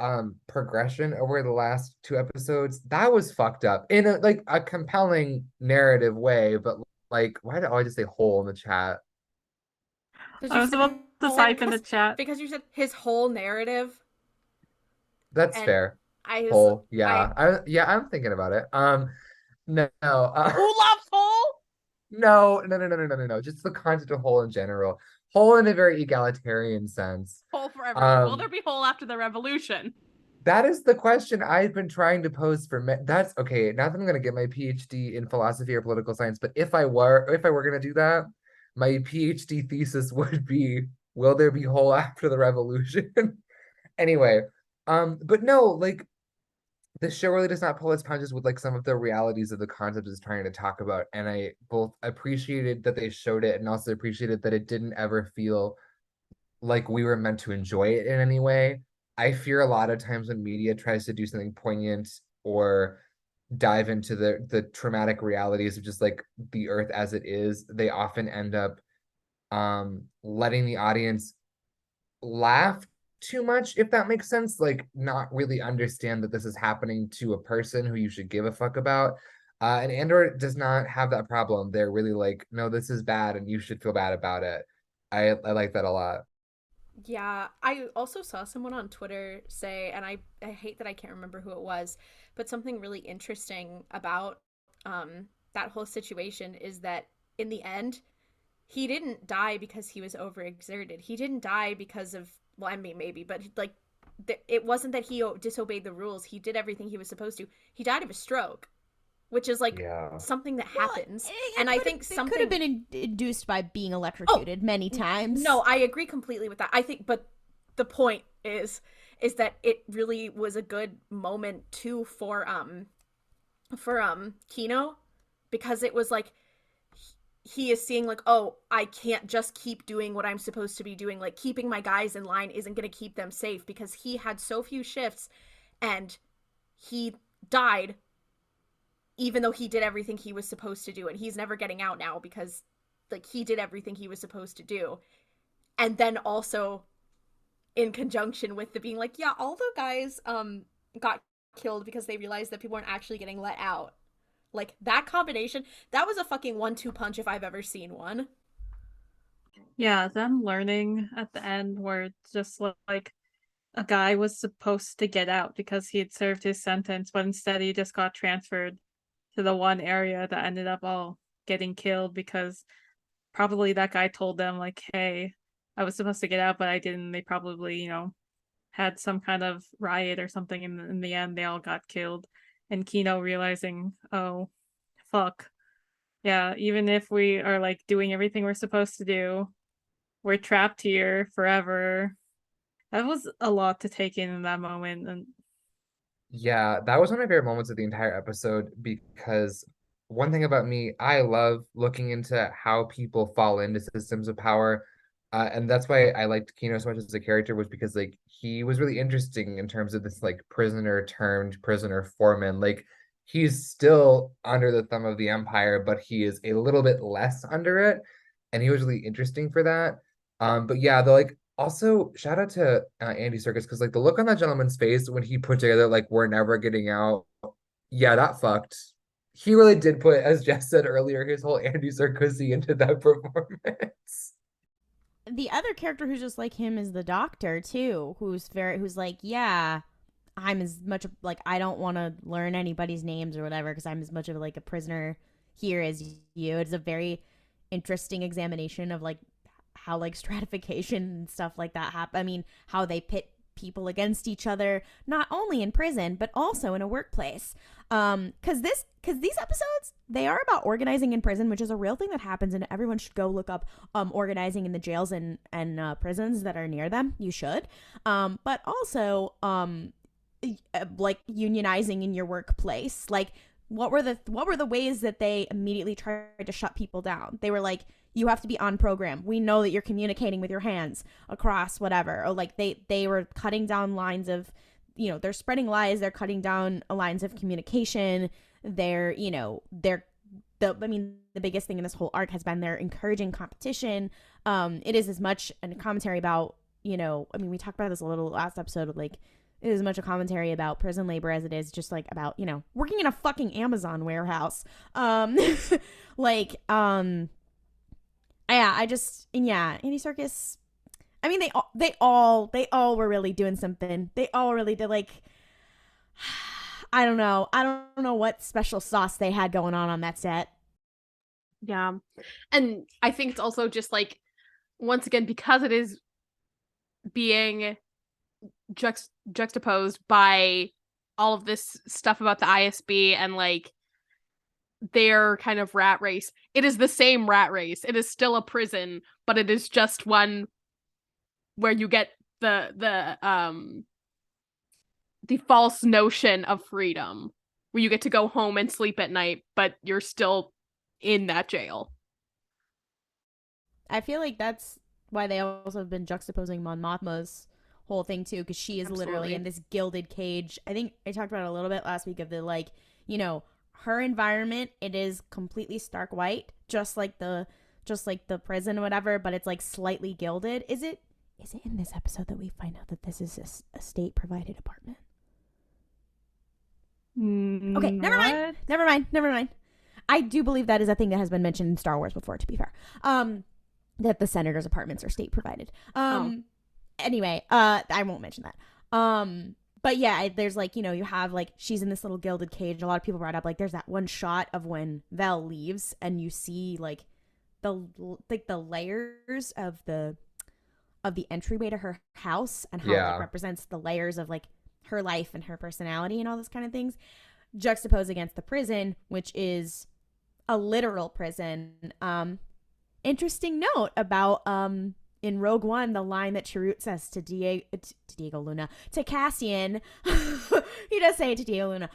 progression over the last 2 episodes, that was fucked up in a compelling narrative way, but like, why did I just say whole in the chat? I was about to type in the chat. Because you said his whole narrative. That's fair. I'm thinking about it. No. Olaf's whole? No. Just the concept of whole in general. Whole in a very egalitarian sense. Whole for everyone. Will there be whole after the revolution? That is the question I've been trying to pose for that's okay. Not that I'm going to get my PhD in philosophy or political science, but if I were going to do that, my PhD thesis would be, will there be whole after the revolution? Anyway, but no, like the show really does not pull its punches with like some of the realities of the concept it's trying to talk about. And I both appreciated that they showed it and also appreciated that it didn't ever feel like we were meant to enjoy it in any way. I fear a lot of times when media tries to do something poignant or dive into the traumatic realities of just like the earth as it is, they often end up letting the audience laugh too much, if that makes sense. Like, not really understand that this is happening to a person who you should give a fuck about. And Andor does not have that problem. They're really like, no, this is bad and you should feel bad about it. I like that a lot. Yeah, I also saw someone on Twitter say, and I hate that I can't remember who it was, but something really interesting about that whole situation is that in the end, he didn't die because he was overexerted. He didn't die because of, well, I mean, maybe, but like, it wasn't that he disobeyed the rules. He did everything he was supposed to. He died of a stroke, which is like Yeah. something that Well, happens. And I think it something could have been induced by being electrocuted many times. No, I agree completely with that. I think, but the point is that it really was a good moment too for Kino, because it was like he is seeing like, oh, I can't just keep doing what I'm supposed to be doing. Like, keeping my guys in line isn't going to keep them safe, because he had so few shifts and he died even though he did everything he was supposed to do, and he's never getting out now because like he did everything he was supposed to do. And then also in conjunction with the being like, yeah, all the guys got killed because they realized that people weren't actually getting let out. Like, that combination, that was a fucking 1-2 punch if I've ever seen one. Yeah, them learning at the end where it's just like a guy was supposed to get out because he had served his sentence, but instead he just got transferred to the one area that ended up all getting killed because probably that guy told them like, hey, I was supposed to get out, but I didn't. They probably, had some kind of riot or something. In the end, they all got killed. And Kino realizing, oh, fuck. Yeah, even if we are like doing everything we're supposed to do, we're trapped here forever. That was a lot to take in that moment. And Yeah, that was one of my favorite moments of the entire episode because one thing about me, I love looking into how people fall into systems of power. And that's why I liked Kino so much as a character, was because like he was really interesting in terms of this like prisoner turned prisoner foreman. Like, he's still under the thumb of the Empire, but he is a little bit less under it. And he was really interesting for that. But yeah, the like also, shout out to Andy Serkis, because like the look on that gentleman's face when he put together like we're never getting out. Yeah, that fucked. He really did put, as Jess said earlier, his whole Andy Serkis into that performance. The other character who's just like him is the doctor too, who's like, yeah, I'm as much like, I don't want to learn anybody's names or whatever because I'm as much of like a prisoner here as you. It's a very interesting examination of like how like stratification and stuff like that happen. I mean, how they pit people against each other, not only in prison but also in a workplace. Because these episodes, they are about organizing in prison, which is a real thing that happens, and everyone should go look up organizing in the jails and prisons that are near them. You should. But also like unionizing in your workplace. Like, what were the ways that they immediately tried to shut people down? They were like, you have to be on program. We know that you're communicating with your hands across whatever. Or like they were cutting down lines of, they're spreading lies. They're cutting down lines of communication. The biggest thing in this whole arc has been they're encouraging competition. It is as much a commentary about, we talked about this a little last episode of like, it is as much a commentary about prison labor as it is just like about, working in a fucking Amazon warehouse. Andy Serkis. I mean, they all were really doing something. They all really did, like, I don't know what special sauce they had going on that set. Yeah. And I think it's also just like, once again, because it is being juxtaposed by all of this stuff about the ISB and like their kind of rat race. It is the same rat race. It is still a prison, but it is just one where you get the false notion of freedom, where you get to go home and sleep at night, but you're still in that jail. I feel like that's why they also have been juxtaposing Mon Mothma's whole thing too, because she is literally in this gilded cage. I think I talked about it a little bit last week of the like, you know, her environment, it is completely stark white, just like the prison or whatever, but it's like slightly gilded. Is it in this episode that we find out that this is a state provided apartment? Okay, never mind. I do believe that is a thing that has been mentioned in Star Wars before, to be fair. That the senators' apartments are state provided. Anyway, I won't mention that. But yeah, there's like, you know, you have like, she's in this little gilded cage. A lot of people brought up like, there's that one shot of when Vel leaves and you see like the layers of the entryway to her house and how it like, represents the layers of like her life and her personality and all this kind of things, juxtaposed against the prison, which is a literal prison. Interesting note about in Rogue One, the line that Chirrut says to Diego Luna, to Cassian, he does say it to Diego Luna,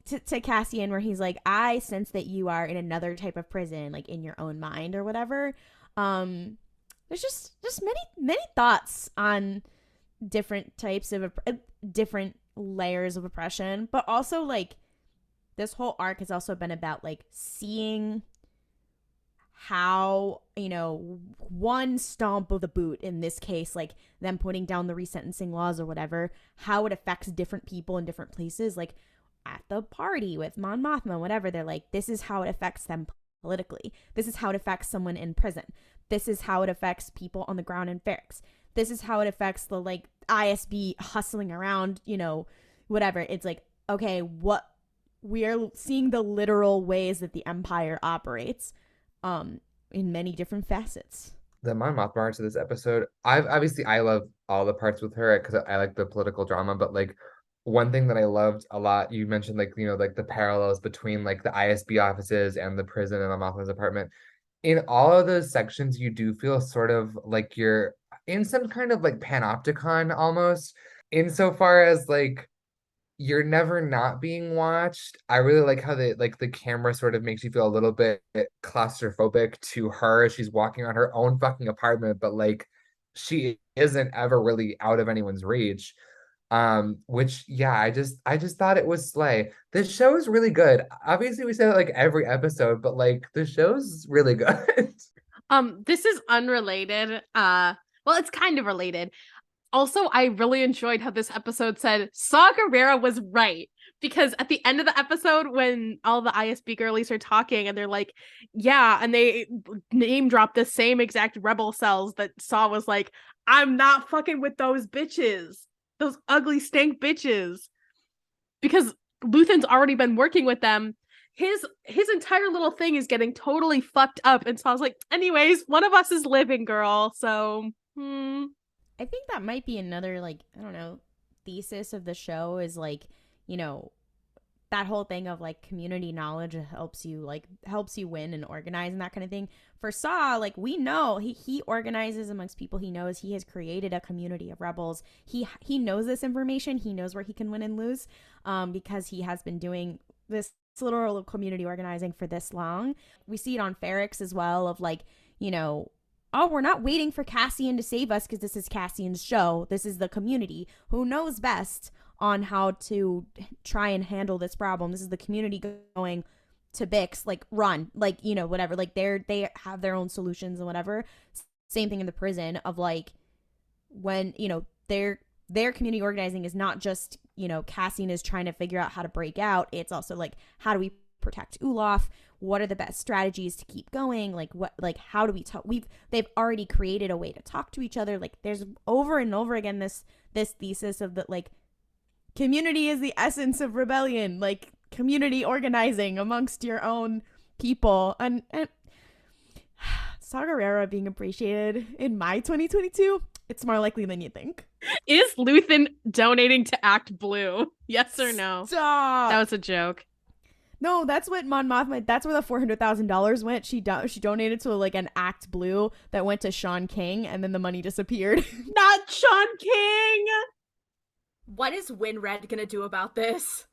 to Cassian, where he's like, I sense that you are in another type of prison, like in your own mind or whatever. There's just many thoughts on different types of different layers of oppression, but also like this whole arc has also been about like seeing how, you know, one stomp of the boot, in this case, like them putting down the resentencing laws or whatever, how it affects different people in different places, like at the party with Mon Mothma, whatever. They're like, this is how it affects them politically. This is how it affects someone in prison. This is how it affects people on the ground in barracks. This is how it affects the like ISB hustling around, you know, whatever. It's like, okay, what we are seeing the literal ways that the Empire operates in many different facets. The Mon Mothma parts of this episode, I love all the parts with her because I like the political drama, but like one thing that I loved a lot, you mentioned like, you know, like the parallels between like the ISB offices and the prison and Mon Mothma's apartment. In all of those sections, you do feel sort of like you're in some kind of like panopticon almost, insofar as like you're never not being watched. I really like how the camera sort of makes you feel a little bit claustrophobic to her as she's walking around her own fucking apartment, but like she isn't ever really out of anyone's reach. Which yeah, I just thought it was slay. This show is really good. Obviously, we say that like every episode, but like the show's really good. This is unrelated. Well, it's kind of related. Also, I really enjoyed how this episode said Saw Gerrera was right, because at the end of the episode, when all the ISB girlies are talking and they're like, yeah, and they name drop the same exact rebel cells that Saw was like, I'm not fucking with those bitches, those ugly stank bitches, because Luthen's already been working with them. His entire little thing is getting totally fucked up, and Saw's like, anyways, one of us is living, girl, so I think that might be another, like, I don't know, thesis of the show is, like, you know, that whole thing of, like, community knowledge helps you win and organize and that kind of thing. For Saw, like, we know he organizes amongst people he knows. He has created a community of rebels. He knows this information. He knows where he can win and lose because he has been doing this literal community organizing for this long. We see it on Ferrix as well of, like, you know, oh, we're not waiting for Cassian to save us because this is Cassian's show. This is the community who knows best on how to try and handle this problem. This is the community going to Bix, like, run, like, you know, whatever. Like, they have their own solutions and whatever. Same thing in the prison of, like, when, you know, their community organizing is not just, you know, Cassian is trying to figure out how to break out. It's also, like, how do we protect Olaf? What are the best strategies to keep going? Like, what, like, how do we talk? They've already created a way to talk to each other. Like, there's over and over again this thesis of that, like, community is the essence of rebellion, like community organizing amongst your own people. And Saw Gerrera being appreciated in my 2022, it's more likely than you think. Is Luthen donating to Act Blue? Yes or no? Stop. That was a joke. No, that's what Mon Mothma, that's where the $400,000 went. She donated to like an Act Blue that went to Sean King, and then the money disappeared. Not Sean King! What is Winred gonna do about this?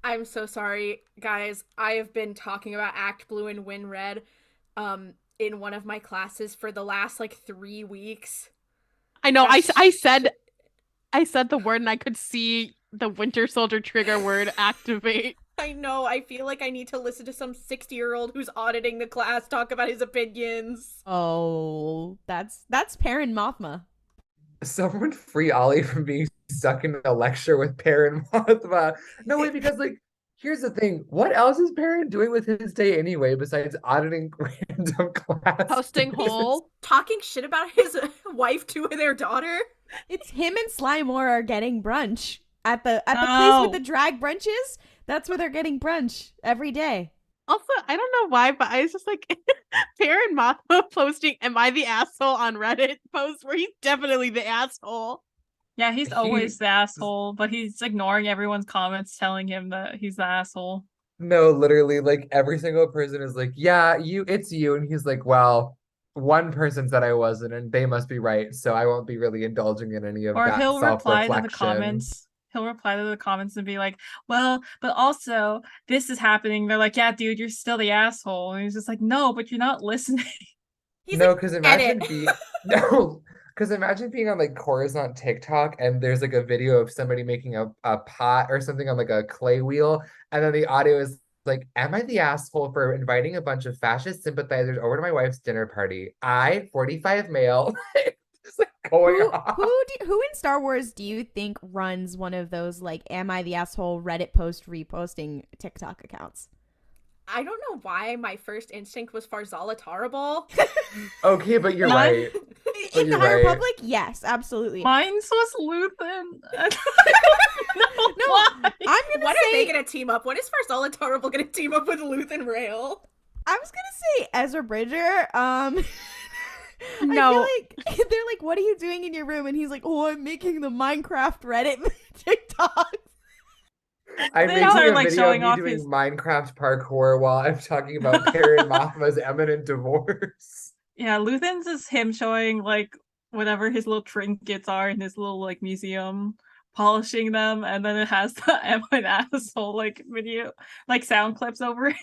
I'm so sorry, guys. I have been talking about Act Blue and Winred in one of my classes for the last like 3 weeks. I know. That's I said the word and I could see the Winter Soldier trigger word activate. I know. I feel like I need to listen to some 60-year-old who's auditing the class talk about his opinions. Oh, that's Perrin Mothma. Someone free Ollie from being stuck in a lecture with Perrin Mothma. No, wait, because like, here's the thing. What else is Perrin doing with his day anyway besides auditing random class? Posting hole. Talking shit about his wife to their daughter. It's him and Slymore are getting brunch at the place with the drag brunches. That's where they're getting brunch every day. Also, I don't know why, but I was just like, Perrin Mothma posting "Am I the asshole?" on Reddit post where he's definitely the asshole. Yeah, he's always the asshole, but he's ignoring everyone's comments telling him that he's the asshole. No, literally, like every single person is like, yeah, it's you. And he's like, well, one person said I wasn't, and they must be right. So I won't be really indulging in any of Or that he'll reply to the self-reflection. comments. He'll reply to the comments and be like, well, but also this is happening. They're like, yeah, dude, you're still the asshole. And he's just like, no, but you're not listening. He's No, like, because edit. imagine being on like Coruscant TikTok and there's like a video of somebody making a pot or something on like a clay wheel, and then the audio is like, am I the asshole for inviting a bunch of fascist sympathizers over to my wife's dinner party? I, 45 male. Just like going off. Who in Star Wars do you think runs one of those like "Am I the asshole?" Reddit post reposting TikTok accounts? I don't know why my first instinct was Farzala Tarabal. Okay, but you're right. In the you're High right. Republic, yes, absolutely. Mine's was Luthen. No, Why? I'm gonna When say are they gonna team up? When is Farzala Tarabal gonna team up with Luth and Rail? I was gonna say Ezra Bridger. No. I feel like they're like, "What are you doing in your room?" And he's like, "Oh, I'm making the Minecraft Reddit TikTok." I'm They making are, a like, video showing of me off doing his- Minecraft parkour while I'm talking about Perrin Mothma's imminent divorce. Yeah, Luthen's is him showing like whatever his little trinkets are in his little like museum, polishing them, and then it has the "Am I an asshole?" like video, like sound clips over it.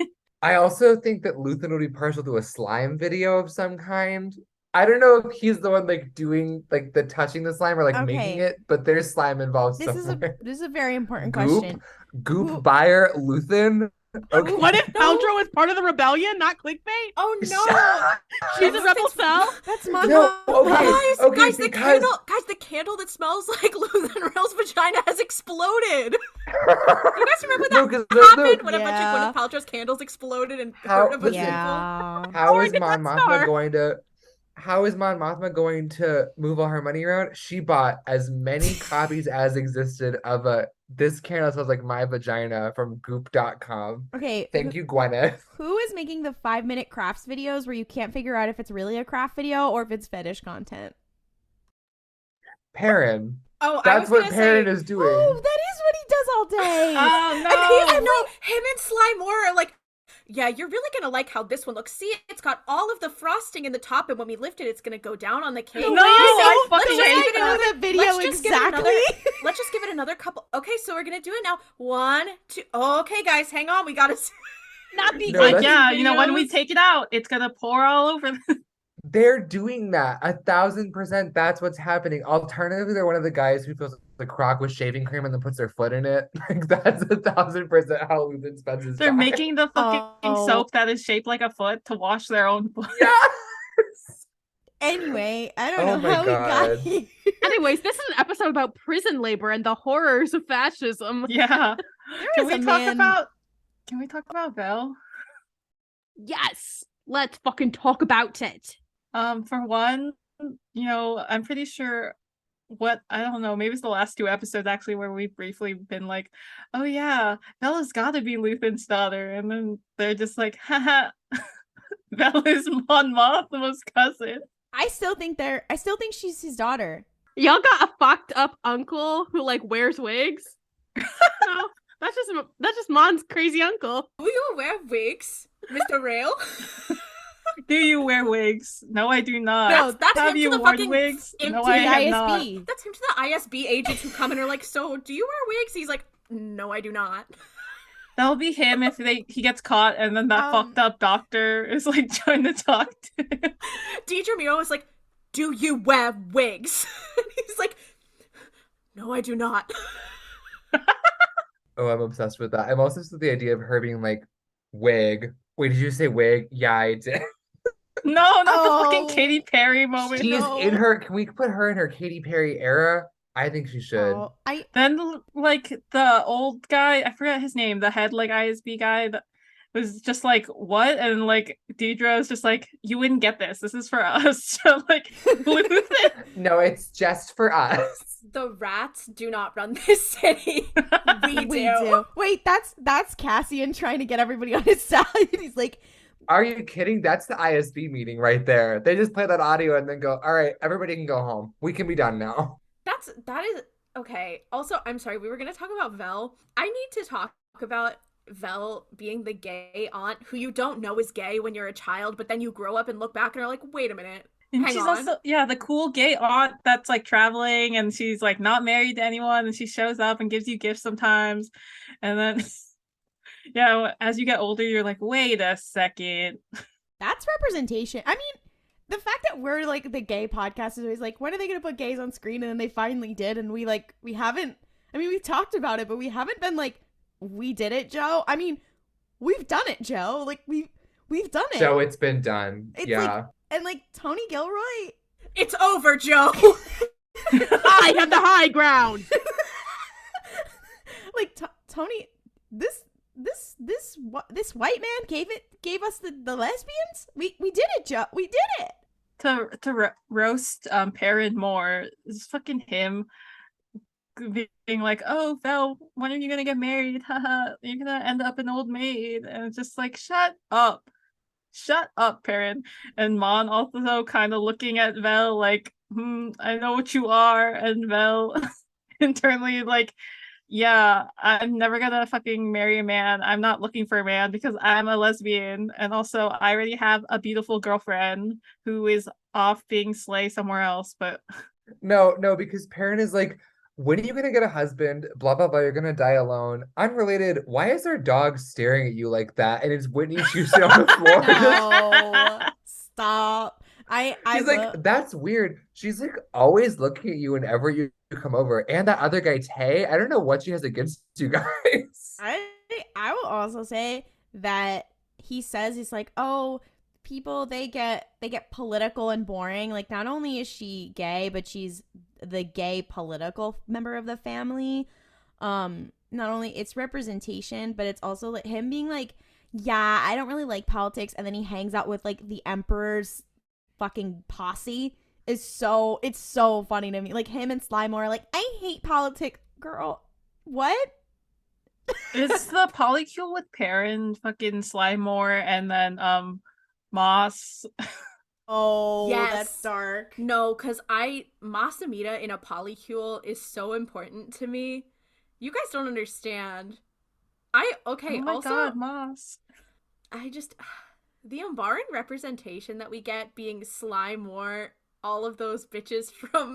I also think that Luthen would be partial to a slime video of some kind. I don't know if he's the one like doing like the touching the slime or like making Okay. it, but there's slime involved This somewhere. is a very important Goop, question. goop buyer Luthen. Okay. What if Aldro is part of the rebellion, not clickbait? Oh no! She's a rebel cell? That's my No, okay, Guys, because the candle that smells like Luth and Rail's vagina has exploded. You guys remember that No, 'cause happened when a bunch Yeah. of Gwyneth Paltrow's candles exploded and How- hurt a bunch of people? Yeah. How Or is the Mon Death Mothma Star. going to? How is Mon Mothma going to move all her money around? She bought as many copies as existed of this candle smells like my vagina from Goop.com. Okay. Thank you, Gwyneth. Who is making the 5-minute crafts videos where you can't figure out if it's really a craft video or if it's fetish content? Perrin. Oh, I That's was what gonna Perrin say, is doing. Oh, that is what he does all day. Oh no, him and Sly Moore are like, yeah, you're really gonna like how this one looks. See, it's got all of the frosting in the top, and when we lift it, it's gonna go down on the cake. No, I let's fucking just hate give it I know another- that video let's just give it exactly. another- Let's just give it another couple. Okay, so we're gonna do it now. 1, 2. Okay, guys, hang on. We gotta. Not the No, Like, that's- yeah, you know, when we take it out, it's gonna pour all over. They're doing that 1,000%. That's what's happening. Alternatively, they're one of the guys who fills the crock with shaving cream and then puts their foot in it. Like that's 1,000% how Luthen spends his They're time. making the fucking Oh. soap that is shaped like a foot to wash their own foot. Yes! Anyway, I don't Oh know my how we got God. here. Anyways, this is an episode about prison labor and the horrors of fascism. Yeah. There Can was we a talk man- about? Can we talk about Vel? Yes, let's fucking talk about it. For one, you know, I'm pretty sure I don't know, maybe it's the last 2 episodes actually where we've briefly been like, oh yeah, Bella's gotta be Luthen's daughter, and then they're just like, haha, Bella is Mon Mothma's cousin. I still think she's his daughter. Y'all got a fucked up uncle who like wears wigs. No, that's just Mon's crazy uncle. Do you wear wigs, Mr. Rail? Do you wear wigs? No, I do not. No, that's Have him you to the worn fucking wigs? No, empty I have not. ISB. That's him to the ISB agents who come and are like, so do you wear wigs? He's like, no, I do not. That'll be him if he gets caught, and then that fucked up doctor is like trying to talk to him. Deidre Miro is like, "Do you wear wigs?" And he's like, "No, I do not." Oh, I'm obsessed with that. I'm also obsessed with the idea of her being like, wig. Wait, did you say wig? Yeah, I did. No, not the fucking Katy Perry moment. She's No. in her. Can we put her in her Katy Perry era? I think she should. Then like the old guy, I forgot his name, the head like ISB guy that was just like, what? And like Deidre was just like, you wouldn't get this. This is for us. So like lose it. No, it's just for us. The rats do not run this city. We do. Wait, that's Cassian trying to get everybody on his side. He's like, are you kidding? That's the ISB meeting right there. They just play that audio and then go, all right, everybody can go home. We can be done now. That is okay. Also, I'm sorry, we were gonna talk about Vel. I need to talk about Vel being the gay aunt who you don't know is gay when you're a child, but then you grow up and look back and are like, wait a minute. And she's also the cool gay aunt that's like traveling and she's like not married to anyone and she shows up and gives you gifts sometimes. And then as you get older, you're like, wait a second. That's representation. I mean, the fact that we're like the gay podcast is always like, when are they going to put gays on screen? And then they finally did. And we haven't, I mean, we've talked about it, but we haven't been like, we did it, Joe. I mean, we've done it, Joe. Like we've done it. Joe, it's been done. It's yeah. Like, and like Tony Gilroy. It's over, Joe. I have the high ground. Like Tony, this white man gave us the lesbians. We did it, Joe. We did it. To roast Perrin more is fucking him being like, oh, Vel, when are you gonna get married? Haha, you're gonna end up an old maid. And it's just like, shut up, Perrin. And Mon also kind of looking at Vel like, I know what you are. And Vel internally like, yeah, I'm never gonna fucking marry a man. I'm not looking for a man because I'm a lesbian. And also, I already have a beautiful girlfriend who is off being slay somewhere else. But no, because Perrin is like, when are you gonna get a husband? Blah, blah, blah. You're gonna die alone. Unrelated. Why is our dog staring at you like that? And it's Whitney Houston on the floor. No, stop. He's like, that's weird. She's like always looking at you whenever you come over. And that other guy, Tay, I don't know what she has against you guys. I will also say that he says, he's like, oh, people, they get political and boring. Like, not only is she gay, but she's the gay political member of the family. Not only it's representation, but it's also like him being like, yeah, I don't really like politics. And then he hangs out with like the emperor's fucking posse. It's so funny to me. Like him and Slymore, like, I hate politics, girl. What? It's the polycule with Perrin, fucking Slymore, and then Moss. Oh, yes. That's dark. No, because Mas Amita in a polycule is so important to me. You guys don't understand. Oh my God, Moss. The Umbaran representation that we get being Slymore, all those bitches from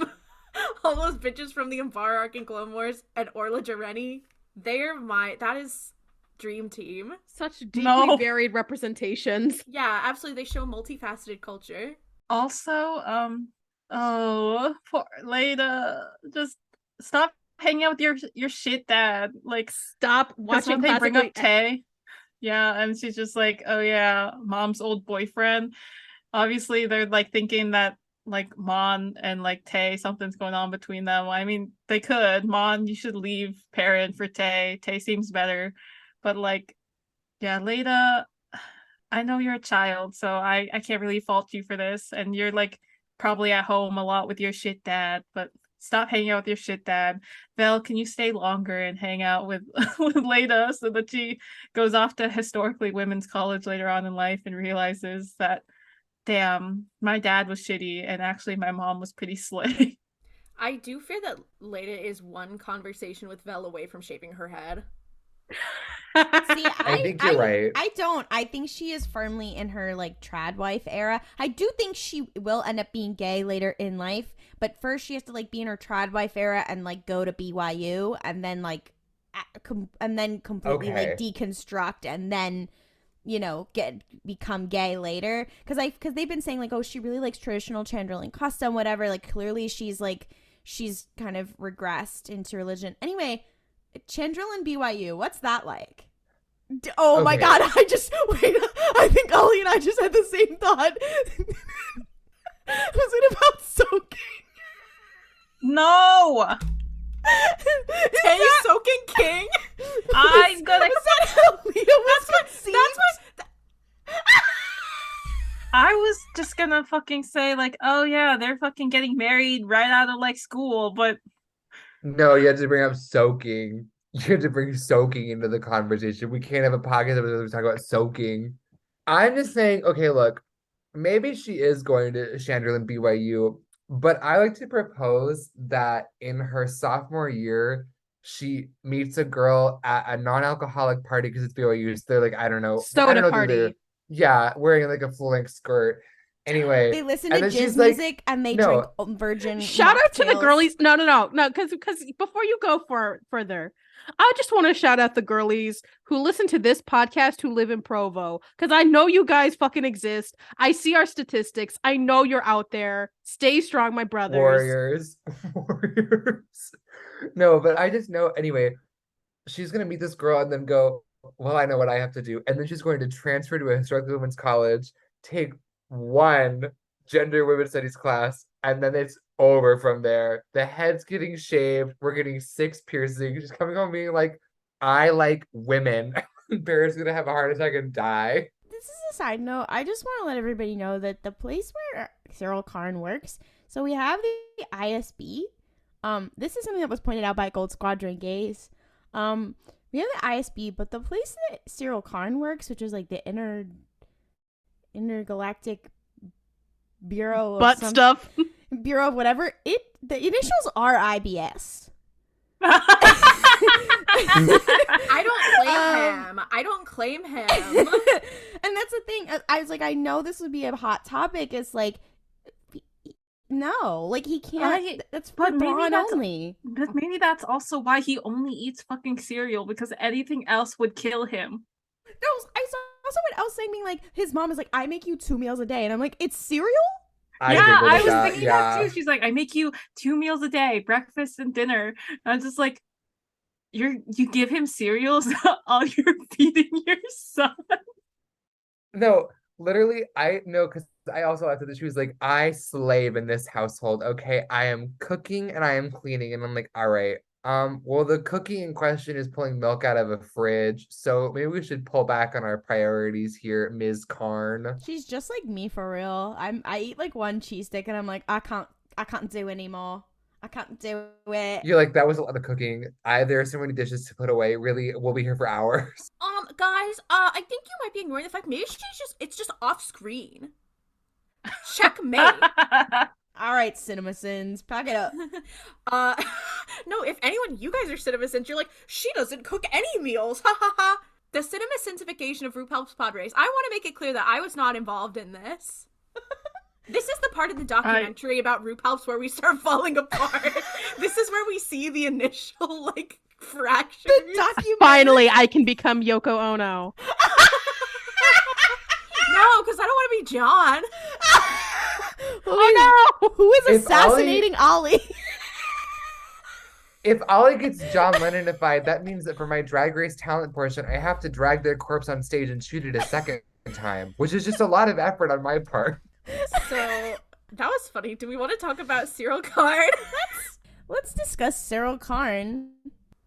the Umbar arc and Clone Wars, and Orla Jareni, that is dream team. Such deeply varied representations. Yeah, absolutely. They show multifaceted culture. Also, poor Leda, just stop hanging out with your shit dad. Like, stop watching. They bring up Tay. Yeah, and she's just like, oh yeah, mom's old boyfriend. Obviously, they're like thinking that like Mon and like Tay, something's going on between them. I mean, they could. Mon, you should leave Perrin for Tay. Tay seems better. But like, yeah, Leda, I know you're a child, so I can't really fault you for this. And you're like probably at home a lot with your shit dad, but stop hanging out with your shit dad. Vel, can you stay longer and hang out with Leda so that she goes off to historically women's college later on in life and realizes that, damn, my dad was shitty and actually my mom was pretty slay. I do fear that Leda is one conversation with Vel away from shaving her head. See, I think you're right. I don't. I think she is firmly in her like trad wife era. I do think she will end up being gay later in life, but first she has to like be in her trad wife era and like go to BYU and then like and then completely like Okay. deconstruct and then become gay later, because they've been saying like, oh, she really likes traditional Chandlerling custom, whatever. Like clearly she's kind of regressed into religion. Anyway, Chandlerling BYU, what's that like? Oh my Okay. god, I think Ollie and I just had the same thought. Was it about soaking? No! Tay soaking king? I'm gonna. Is that how Lita was conceived? I was just gonna fucking say, like, oh yeah, they're fucking getting married right out of like school, but No, you had to bring up soaking. You had to bring soaking into the conversation. We can't have a podcast where we talk about soaking. I'm just saying, okay, look, maybe she is going to Chandralyn BYU, but I like to propose that in her sophomore year, she meets a girl at a non-alcoholic party because it's BYU. So they're like, I don't know, Soda what they're party. yeah, wearing like a full-length skirt. Anyway, They listen and to then she's jizz like, music and they drink no, virgin Shout out to the mocktails. girlies. No, because before you go further, I just want to shout out the girlies who listen to this podcast who live in Provo, because I know you guys fucking exist. I see our statistics. I know you're out there. Stay strong, my brothers. warriors, warriors. No, but I just know anyway, she's gonna meet this girl and then go, well, I know what I have to do. And then she's going to transfer to a historically women's college, take one gender women's studies class, and then it's over from there. The head's getting shaved. We're getting 6 piercings. She's coming home being like, I like women. Barrett's gonna have a heart attack and die. This is a side note. I just want to let everybody know that the place where Cyril Karn works, so we have the ISB. This is something that was pointed out by Gold Squadron Gays. We have the ISB, but the place that Cyril Karn works, which is like the intergalactic bureau Butt of stuff. bureau of whatever, the initials are IBS. I don't claim him. And that's the thing. I was like, I know this would be a hot topic. It's like, no, like he can't. That's for Braun only. But maybe that's also why he only eats fucking cereal, because anything else would kill him. No, I saw someone else saying, being like, his mom is like, I make you 2 meals a day, and I'm like, it's cereal. I was thinking that too. She's like, I make you 2 meals a day, breakfast and dinner. And I was just like, you give him cereals all you're feeding your son. No, literally, I know, because I also after that she was like, I slave in this household. Okay, I am cooking and I am cleaning, and I'm like, all right. Well, the cooking in question is pulling milk out of a fridge, so maybe we should pull back on our priorities here, Ms. Karn. She's just like me for real. I eat like 1 cheese stick and I'm like, I can't do anymore. I can't do it. You're like, that was a lot of cooking. There are so many dishes to put away. Really, we'll be here for hours. Guys, I think you might be ignoring the fact maybe it's just off screen. Checkmate. All right, CinemaSins, pack it up. No, if anyone, you guys are CinemaSins, you're like, she doesn't cook any meals. Ha ha ha. The CinemaSinsification of RuPaul's Pod Race. I want to make it clear that I was not involved in this. This is the part of the documentary about RuPaul's where we start falling apart. This is where we see the initial, like, fractures. Finally, I can become Yoko Ono. No, because I don't want to be John. Oh no! Who is assassinating Ollie? If Ollie gets John Lennonified, that means that for my Drag Race talent portion, I have to drag their corpse on stage and shoot it a second time, which is just a lot of effort on my part. So, that was funny. Do we want to talk about Cyril Karn? Let's discuss Cyril Karn.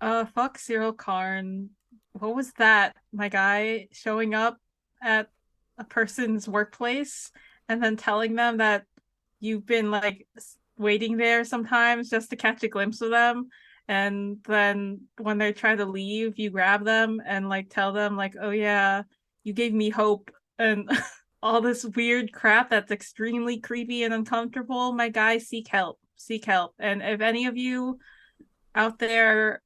Fuck Cyril Karn. What was that? My guy showing up at a person's workplace and then telling them that you've been like waiting there sometimes just to catch a glimpse of them, and then when they try to leave, you grab them and like tell them like, oh yeah, you gave me hope, and all this weird crap that's extremely creepy and uncomfortable. My guy, seek help. And if any of you out there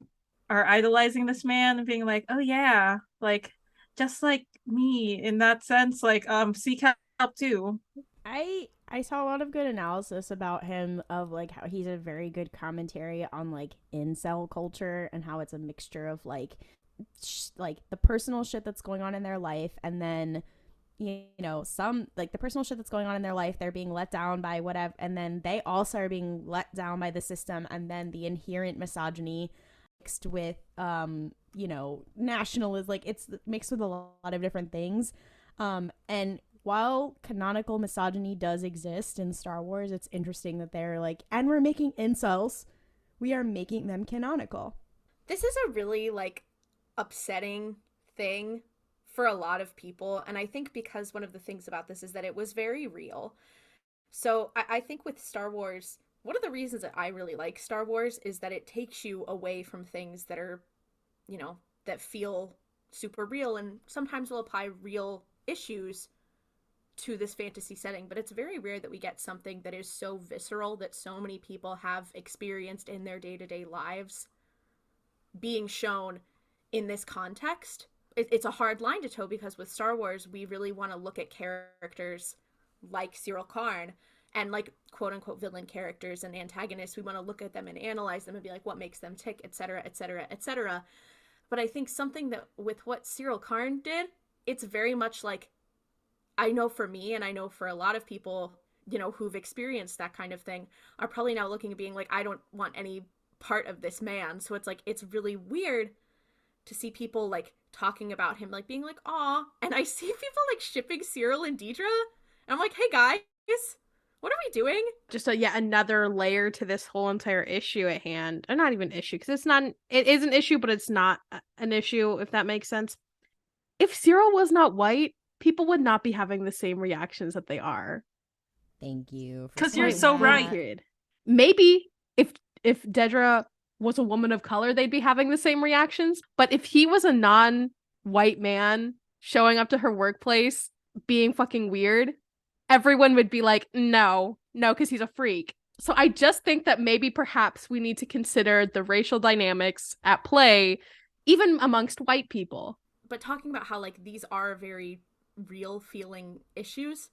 are idolizing this man and being like, oh yeah, like just like me in that sense, like seek help too. I I saw a lot of good analysis about him of like how he's a very good commentary on like incel culture and how it's a mixture of like like the personal shit that's going on in their life, and then some like the personal shit that's going on in their life, they're being let down by whatever, and then they also are being let down by the system, and then the inherent misogyny mixed with nationalism, like it's mixed with a lot of different things, and while canonical misogyny does exist in Star Wars, it's interesting that they're like, and we're making incels, we are making them canonical. This is a really like upsetting thing for a lot of people, and I think because one of the things about this is that it was very real. So I think with Star Wars, one of the reasons that I really like Star Wars is that it takes you away from things that are, that feel super real, and sometimes will apply real issues to this fantasy setting, but it's very rare that we get something that is so visceral that so many people have experienced in their day-to-day lives being shown in this context. It's a hard line to toe, because with Star Wars, we really want to look at characters like Cyril Karn and like quote-unquote villain characters and antagonists. We want to look at them and analyze them and be like, what makes them tick, etc., etc., etc. But I think something that with what Cyril Karn did, it's very much like, I know for me, and I know for a lot of people, who've experienced that kind of thing, are probably now looking and being like, I don't want any part of this man. So it's like, it's really weird to see people like talking about him, like being like, aw. And I see people like shipping Cyril and Deidre. And I'm like, hey guys, what are we doing? Just yet another layer to this whole entire issue at hand. Or not even issue, because it is an issue, but it's not an issue, if that makes sense. If Cyril was not white, people would not be having the same reactions that they are. Thank you. Because you're so right. Period. Maybe if Dedra was a woman of color, they'd be having the same reactions. But if he was a non-white man showing up to her workplace being fucking weird, everyone would be like, no, because he's a freak. So I just think that maybe perhaps we need to consider the racial dynamics at play, even amongst white people. But talking about how like these are very real feeling issues,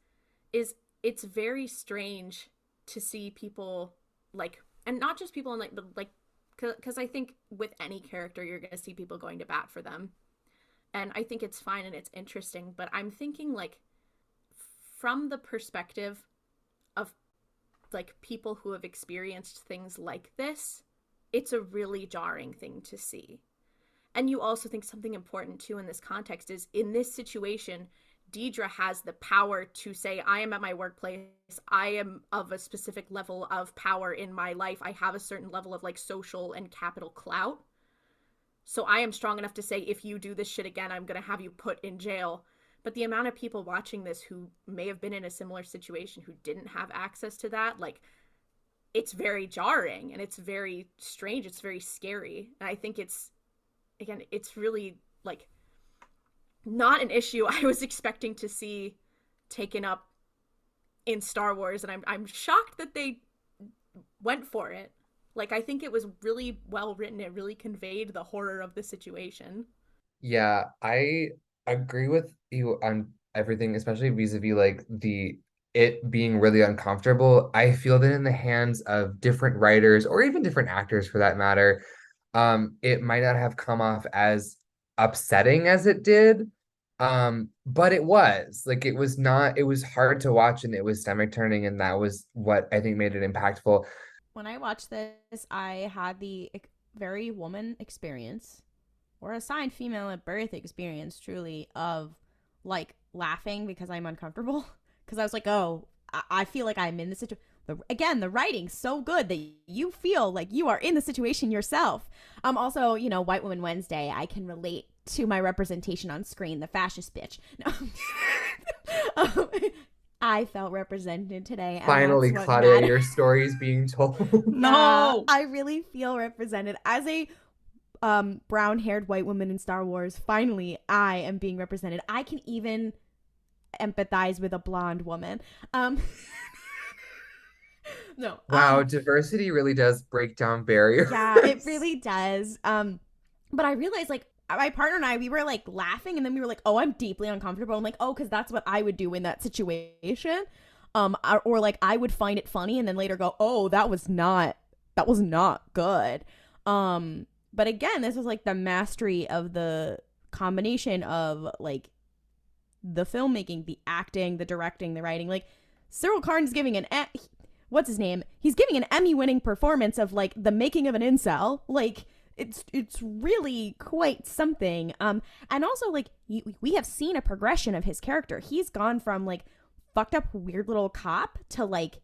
it's very strange to see people like, and not just people in like, but like, because I think with any character you're going to see people going to bat for them, and I think it's fine and it's interesting, but I'm thinking like from the perspective of like people who have experienced things like this, it's a really jarring thing to see. And you also think something important too in this context is, in this situation, Deidre has the power to say, I am at my workplace, I am of a specific level of power in my life, I have a certain level of like social and capital clout, so I am strong enough to say, if you do this shit again, I'm gonna have you put in jail. But the amount of people watching this who may have been in a similar situation who didn't have access to that, like, it's very jarring and it's very strange, it's very scary. And I think it's really like not an issue I was expecting to see taken up in Star Wars, and I'm shocked that they went for it. Like, I think it was really well written. It really conveyed the horror of the situation. Yeah, I agree with you on everything, especially vis-a-vis like it being really uncomfortable. I feel that in the hands of different writers, or even different actors for that matter, it might not have come off as upsetting as it did. But it was hard to watch, and it was stomach turning, and that was what I think made it impactful. When I watched this, I had the very woman experience, or assigned female at birth experience, truly, of like laughing because I'm uncomfortable. Because I was like, oh, I feel like I'm in the situation. Again, the writing's so good that you feel like you are in the situation yourself. Also, White Woman Wednesday, I can relate to my representation on screen, the fascist bitch. No. I felt represented today. And finally, Claudia, your story's being told. No, I really feel represented as a brown-haired white woman in Star Wars. Finally, I am being represented. I can even empathize with a blonde woman. No. Wow, diversity really does break down barriers. Yeah, it really does. But I realized, like, my partner and I, we were like laughing, and then we were like, oh, I'm deeply uncomfortable. I'm like, oh, because that's what I would do in that situation. or like I would find it funny and then later go, oh, that was not good. But again, this was like the mastery of the combination of like the filmmaking, the acting, the directing, the writing. Like Cyril Karn's giving what's his name? He's giving an Emmy-winning performance of like the making of an incel. Like it's really quite something. And also like we have seen a progression of his character. He's gone from like fucked up weird little cop to like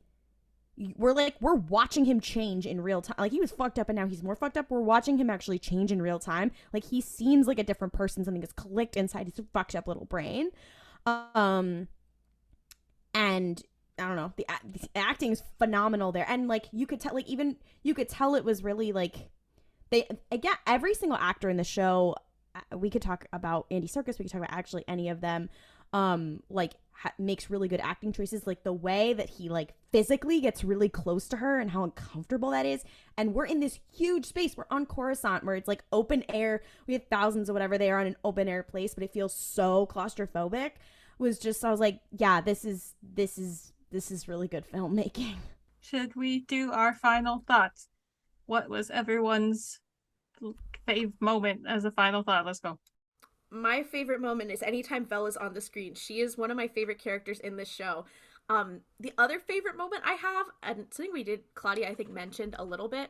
we're watching him change in real time. Like he was fucked up and now he's more fucked up. We're watching him actually change in real time. Like he seems like a different person. Something is clicked inside his fucked up little brain. And I don't know, the acting is phenomenal there. And like you could tell, like even you could tell it was really like again, every single actor in the show, we could talk about Andy Serkis, we could talk about actually any of them, like makes really good acting choices. Like the way that he like physically gets really close to her and how uncomfortable that is. And we're in this huge space. We're on Coruscant where it's like open air. We have thousands of whatever they are on an open air place, but it feels so claustrophobic. I was like, yeah, this is really good filmmaking. Should we do our final thoughts? What was everyone's fave moment as a final thought? Let's go. My favorite moment is anytime Bella's on the screen. She is one of my favorite characters in this show. The other favorite moment I have, and something we did, Claudia, I think mentioned a little bit,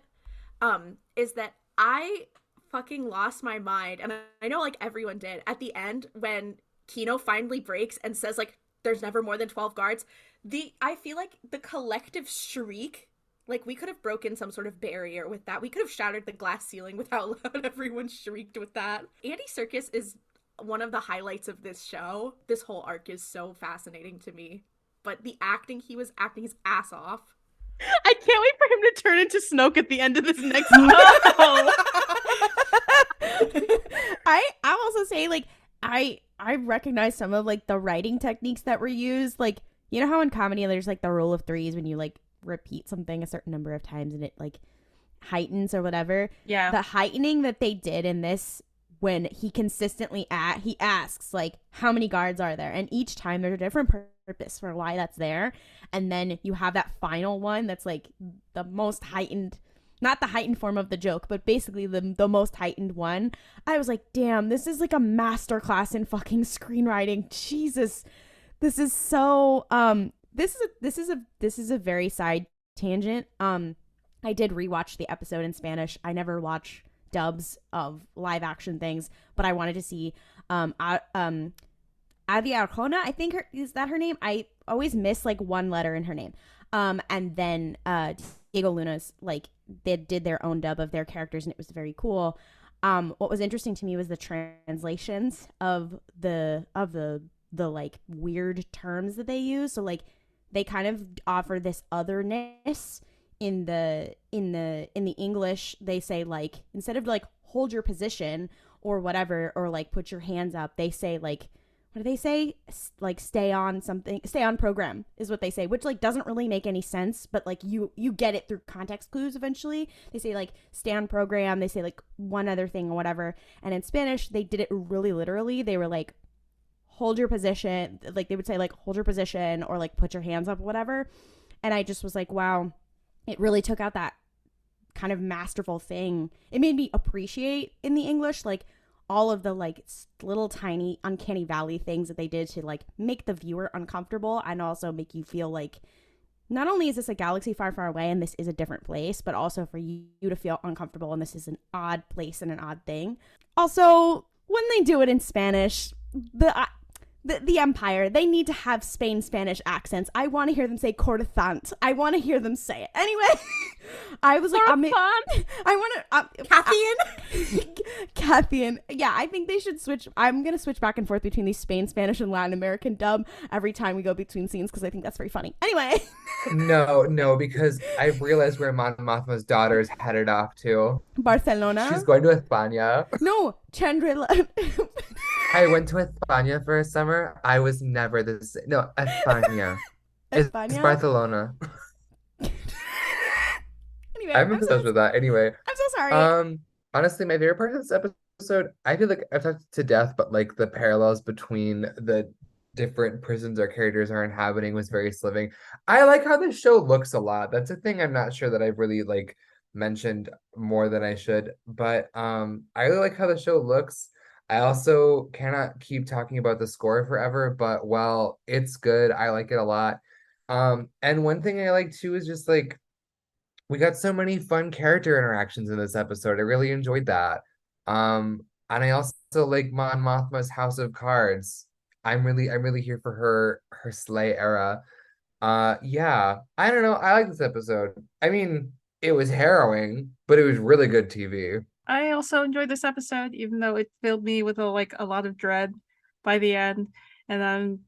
is that I fucking lost my mind, and I know like everyone did, at the end when Kino finally breaks and says like, there's never more than 12 guards. I feel like the collective shriek, like we could have broken some sort of barrier with that. We could have shattered the glass ceiling with how loud everyone shrieked with that. Andy Serkis is one of the highlights of this show. This whole arc is so fascinating to me. But the acting, he was acting his ass off. I can't wait for him to turn into Snoke at the end of this next I'll also say like I recognize some of like the writing techniques that were used. Like, you know how in comedy there's like the rule of threes when you like repeat something a certain number of times and it like heightens or whatever. Yeah. The heightening that they did in this, when he consistently he asks like, how many guards are there? And each time there's a different purpose for why that's there. And then you have that final one that's like the most heightened, not the heightened form of the joke, but basically the most heightened one. I was like, damn, this is like a masterclass in fucking screenwriting. Jesus. This is so this is a very side tangent. I did rewatch the episode in Spanish. I never watch dubs of live action things, but I wanted to see Adi Arjona, I think is that her name? I always miss like one letter in her name. And then Diego Luna's, like, they did their own dub of their characters and it was very cool. What was interesting to me was the translations of the like weird terms that they use. So like they kind of offer this otherness in the English. They say like, instead of like hold your position or whatever, or like put your hands up, they say like, what do they say? Like stay on program is what they say, which like doesn't really make any sense, but like you get it through context clues eventually. They say like stay on program. They say like one other thing or whatever. And in Spanish, they did it really literally. They were like, hold your position. Like they would say like hold your position or like put your hands up, whatever. And I just was like, wow, it really took out that kind of masterful thing. It made me appreciate in the English, like all of the like little tiny uncanny valley things that they did to like make the viewer uncomfortable and also make you feel like not only is this a galaxy far, far away and this is a different place, but also for you to feel uncomfortable and this is an odd place and an odd thing. Also, when they do it in Spanish, the Empire, they need to have Spanish accents. I want to hear them say Coruscant. I want to hear them say it. Anyway, I was like, I want to... Cathian? Cathian. Yeah, I think they should switch. I'm going to switch back and forth between the Spanish, and Latin American dub every time we go between scenes because I think that's very funny. Anyway. No, because I realized where Mon Mothma's daughter is headed off to. Barcelona? She's going to España. No, Chandrila. I went to España for a summer. I was never the same. No, España. It's Barcelona. Anyway, I'm obsessed with that. Anyway. I'm so sorry. Honestly, my favorite part of this episode, I feel like I've talked to death, but like the parallels between the different prisons our characters are inhabiting was very sliving. I like how the show looks a lot. That's a thing I'm not sure that I've really like mentioned more than I should, but I really like how the show looks. I also cannot keep talking about the score forever, but well, it's good. I like it a lot. And one thing I like too is just like we got so many fun character interactions in this episode. I really enjoyed that. And I also like Mon Mothma's House of Cards. I'm really here for her Slay era. Yeah, I don't know. I like this episode. I mean, it was harrowing, but it was really good TV. I also enjoyed this episode, even though it filled me with a lot of dread by the end. And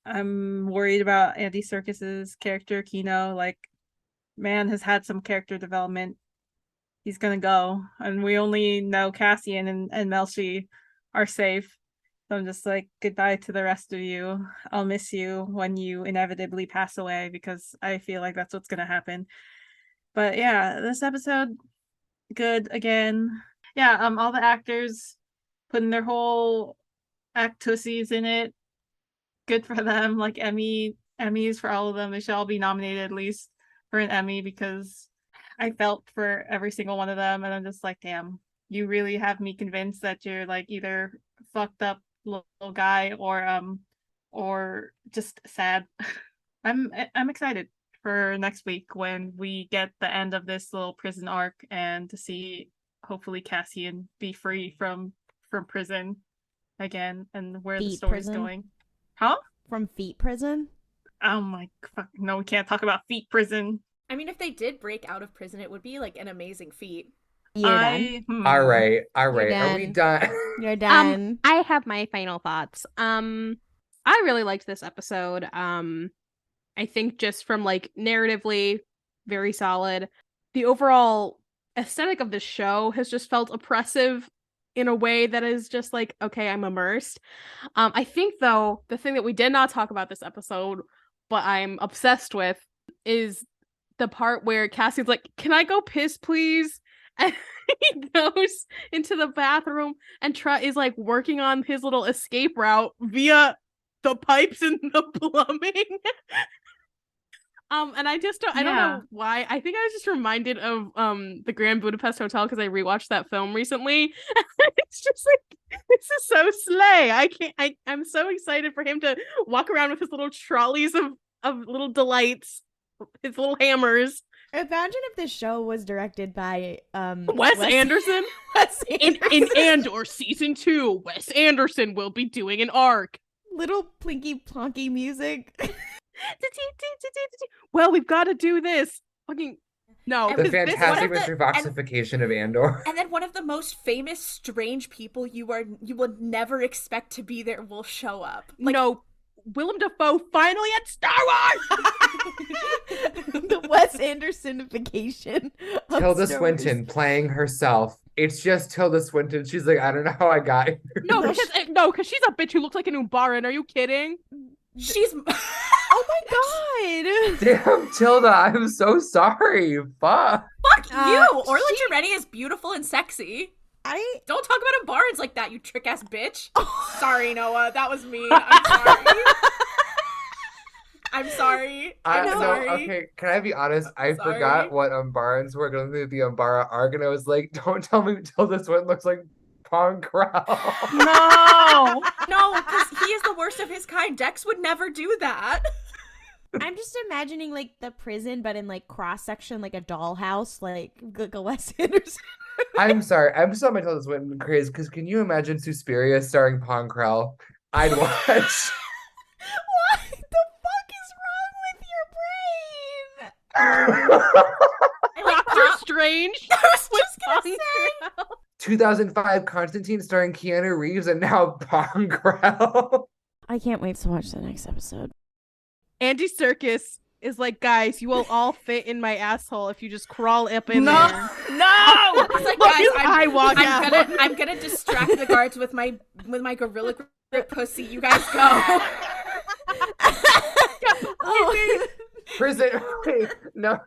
I'm worried about Andy Serkis's character, Kino. Like, man has had some character development. He's gonna go. And we only know Cassian and Melshi are safe. So I'm just like, goodbye to the rest of you. I'll miss you when you inevitably pass away, because I feel like that's what's gonna happen. But yeah, this episode, good again. Yeah, all the actors putting their whole actussies in it. Good for them. Like Emmys for all of them. They should all be nominated at least for an Emmy, because I felt for every single one of them, and I'm just like, damn, you really have me convinced that you're like either fucked up little guy or just sad. I'm excited for next week when we get the end of this little prison arc and to see hopefully Cassian be free from prison again and where the Feet story's prison? going. Huh? From Feet Prison? Oh my fuck, no, we can't talk about feet prison. I mean, if they did break out of prison, it would be like an amazing feat. You're done. All right. Are we done. done? You're done. I have my final thoughts. I really liked this episode. I think just from like narratively, very solid. The overall aesthetic of the show has just felt oppressive in a way that is just like, okay, I'm immersed. I think though, the thing that we did not talk about this episode, but I'm obsessed with, is the part where Cassie's like, can I go piss, please? And he goes into the bathroom and is like working on his little escape route via the pipes and the plumbing. And I don't know why. I think I was just reminded of the Grand Budapest Hotel because I rewatched that film recently. It's just like, this is so slay. I'm so excited for him to walk around with his little trolleys of little delights, his little hammers. Imagine if this show was directed by Wes Anderson. Wes Anderson. In Andor season 2, Wes Anderson will be doing an arc. Little plinky plonky music. Well, we've got to do this. Fucking no. The fantastic Mr. Voxification of Andor. And then one of the most famous strange people you will never expect to be there will show up. Like, no, Willem Dafoe finally at Star Wars. The Wes Andersonification. Tilda Swinton playing herself. It's just Tilda Swinton. She's like, I don't know how I got here. No, because she's a bitch who looks like an Umbaran. Are you kidding? She's oh my god. Damn, Tilda, I'm so sorry. Fuck. Fuck you. Orla Jaretti is beautiful and sexy. Don't talk about Barnes like that, you trick ass bitch. Sorry, Noah. That was me. I'm sorry. I'm sorry. I'm sorry. No, okay, can I be honest? I forgot what Umbarans were going through the Umbara arc, and I was like, don't tell me Tilda Swinton looks like Pong Krell. No! No, because he is the worst of his kind. Dex would never do that. I'm just imagining like the prison, but in like cross section, like a dollhouse, like a Wes Anderson. I'm sorry. I'm still on my Tilda Swinton craze, because can you imagine Suspiria starring Pong Krell? I'd watch. What the fuck is wrong with your brain? Doctor Strange. I was just gonna say. 2005 Constantine starring Keanu Reeves, and now Pong Krell. I can't wait to watch the next episode. Andy Serkis is like, guys, you will all fit in my asshole if you just crawl up in there. No! It's like, guys, I'm I'm gonna distract the guards with my gorilla grip pussy. You guys go. Prison. Wait, no.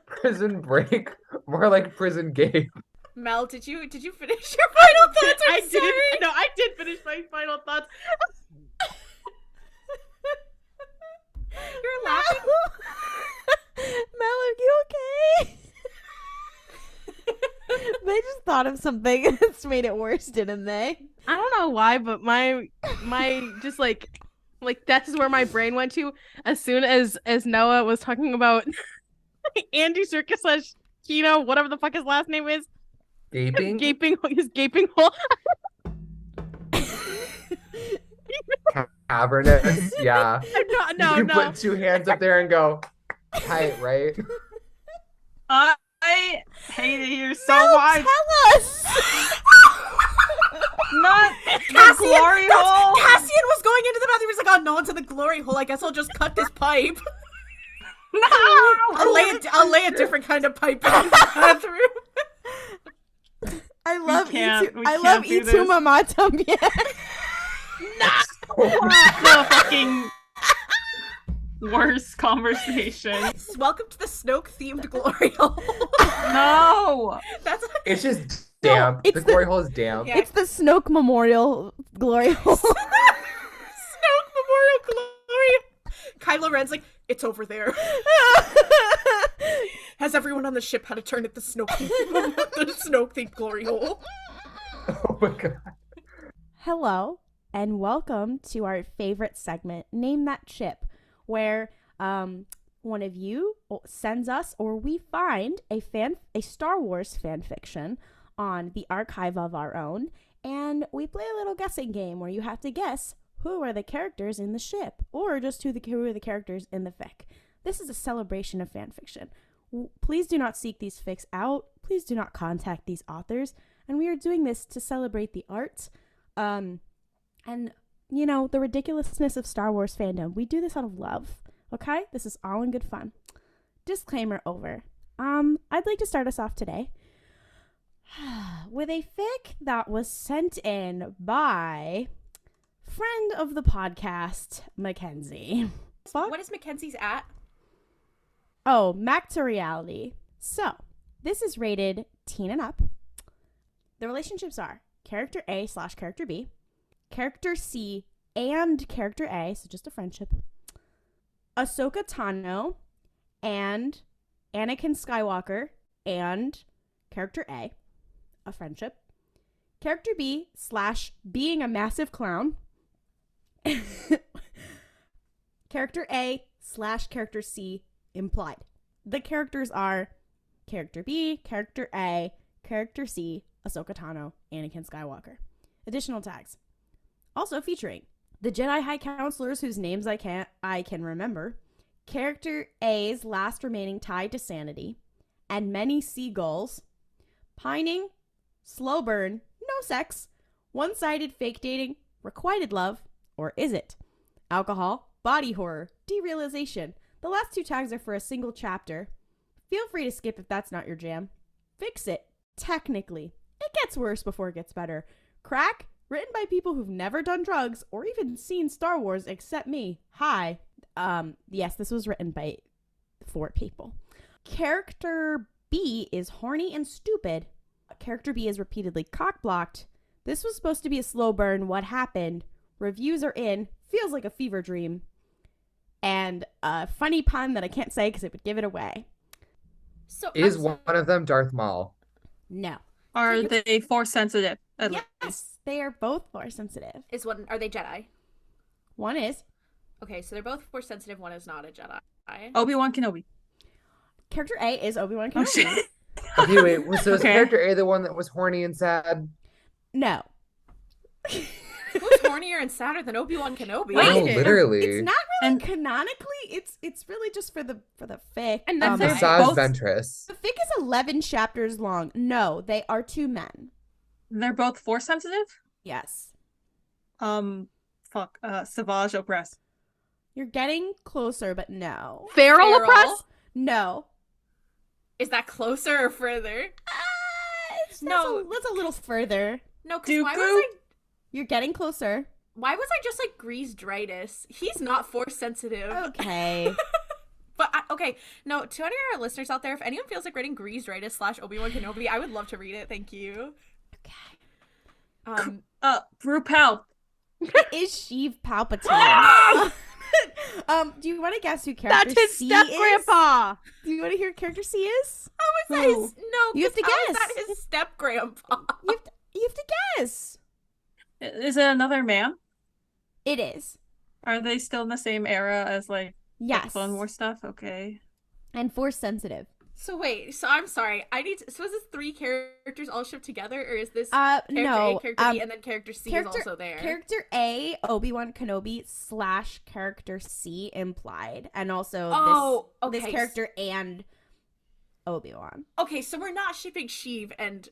Prison break. More like prison game. Mel, did you finish your final thoughts? I did finish my final thoughts. of something that's made it worse, didn't they? I don't know why, but my just like that's where my brain went to as soon as Noah was talking about Andy Serkis / Kino, whatever the fuck his last name is. His gaping hole. Cavernous, yeah. No, you can put two hands up there and go tight, right? I hate it here so No, much. tell us. Not the glory hole. Cassian was going into the bathroom. He's like, "Oh no, into the glory hole. I guess I'll just cut this pipe. No. I'll lay a different kind of pipe in the bathroom." I love can't- I we love can't do this. Itu Mamatum. Yeah. The fucking worst conversation. Welcome to the Snoke themed glory hole. No. That's It's just damp. it's The the- glory hole is damp. Yeah. It's the Snoke Memorial Glory Hole. Snoke Memorial Glory. Kylo Ren's like, "It's over there." Has everyone on the ship had a turn at the Snoke themed glory hole? Oh my god. Hello and welcome to our favorite segment, Name That Ship, where one of you sends us or we find a Star Wars fan fiction on the archive of our own, and we play a little guessing game where you have to guess who are the characters in the ship, or just who are the characters in the fic. This is a celebration of fan fiction. Please do not seek these fics out. Please do not contact these authors. And we are doing this to celebrate the art, and, you know, the ridiculousness of Star Wars fandom. We do this out of love, okay? This is all in good fun. Disclaimer over. I'd like to start us off today with a fic that was sent in by friend of the podcast, Mackenzie. What is Mackenzie's at? Oh, Mac to Reality. So, this is rated teen and up. The relationships are character A / character B, character C and character A, so just a friendship, Ahsoka Tano and Anakin Skywalker and character A, a friendship, character B / being a massive clown, character A / character C implied. The characters are character B, character A, character C, Ahsoka Tano, Anakin Skywalker. Additional tags. Also featuring the Jedi High Counselors whose names I can remember, character A's last remaining tie to sanity, and many seagulls, pining, slow burn, no sex, one-sided fake dating, requited love, or is it? Alcohol, body horror, derealization. The last two tags are for a single chapter. Feel free to skip if that's not your jam. Fix it. Technically. It gets worse before it gets better. Crack, written by people who've never done drugs or even seen Star Wars except me. Hi. Yes, this was written by 4 people. Character B is horny and stupid. Character B is repeatedly cock-blocked. This was supposed to be a slow burn. What happened? Reviews are in. Feels like a fever dream. And a funny pun that I can't say because it would give it away. So Is one of them Darth Maul? No. Are they force sensitive? At least? Yes, they are both force sensitive. Are they Jedi? One is. Okay, so they're both force sensitive. One is not a Jedi. Obi-Wan Kenobi. Character A is Obi-Wan Oh, Kenobi. shit. Okay, wait. So is Okay. character A the one that was horny and sad? No. Who's hornier and sadder than Obi-Wan Kenobi? Wait. No, literally. It's not really And- canonically. It's really just for the fic. And that's they're it. Saz both- Ventress. The fic is 11 chapters long. No, they are 2 men. They're both force sensitive? Yes. Savage Opress. You're getting closer, but no. Feral oppress? No. Is that closer or further? No, that's a little further. No, because Dooku? You're getting closer. why was I just like grease-dritis? He's not force sensitive. Okay. But okay, no, to any of our listeners out there, if anyone feels like reading grease-dritis / Obi-Wan Kenobi, I would love to read it. Thank you. Okay. Rupel. It is Sheev Palpatine. Do you want to guess who character That's his C step is? grandpa. Do you want to hear who character C is? I How is that his no? You have to How is guess. that his step grandpa? You have to guess. Is it another man? It is. Are they still in the same era as like the Yes. Clone War stuff? Okay. And force sensitive. So wait, so I'm sorry. So is this 3 characters all shipped together, or is this No. character A, character B, and then character C character, is also there? Character A, Obi-Wan Kenobi / character C implied, and also this okay. character and Obi-Wan. Okay, so we're not shipping Sheev and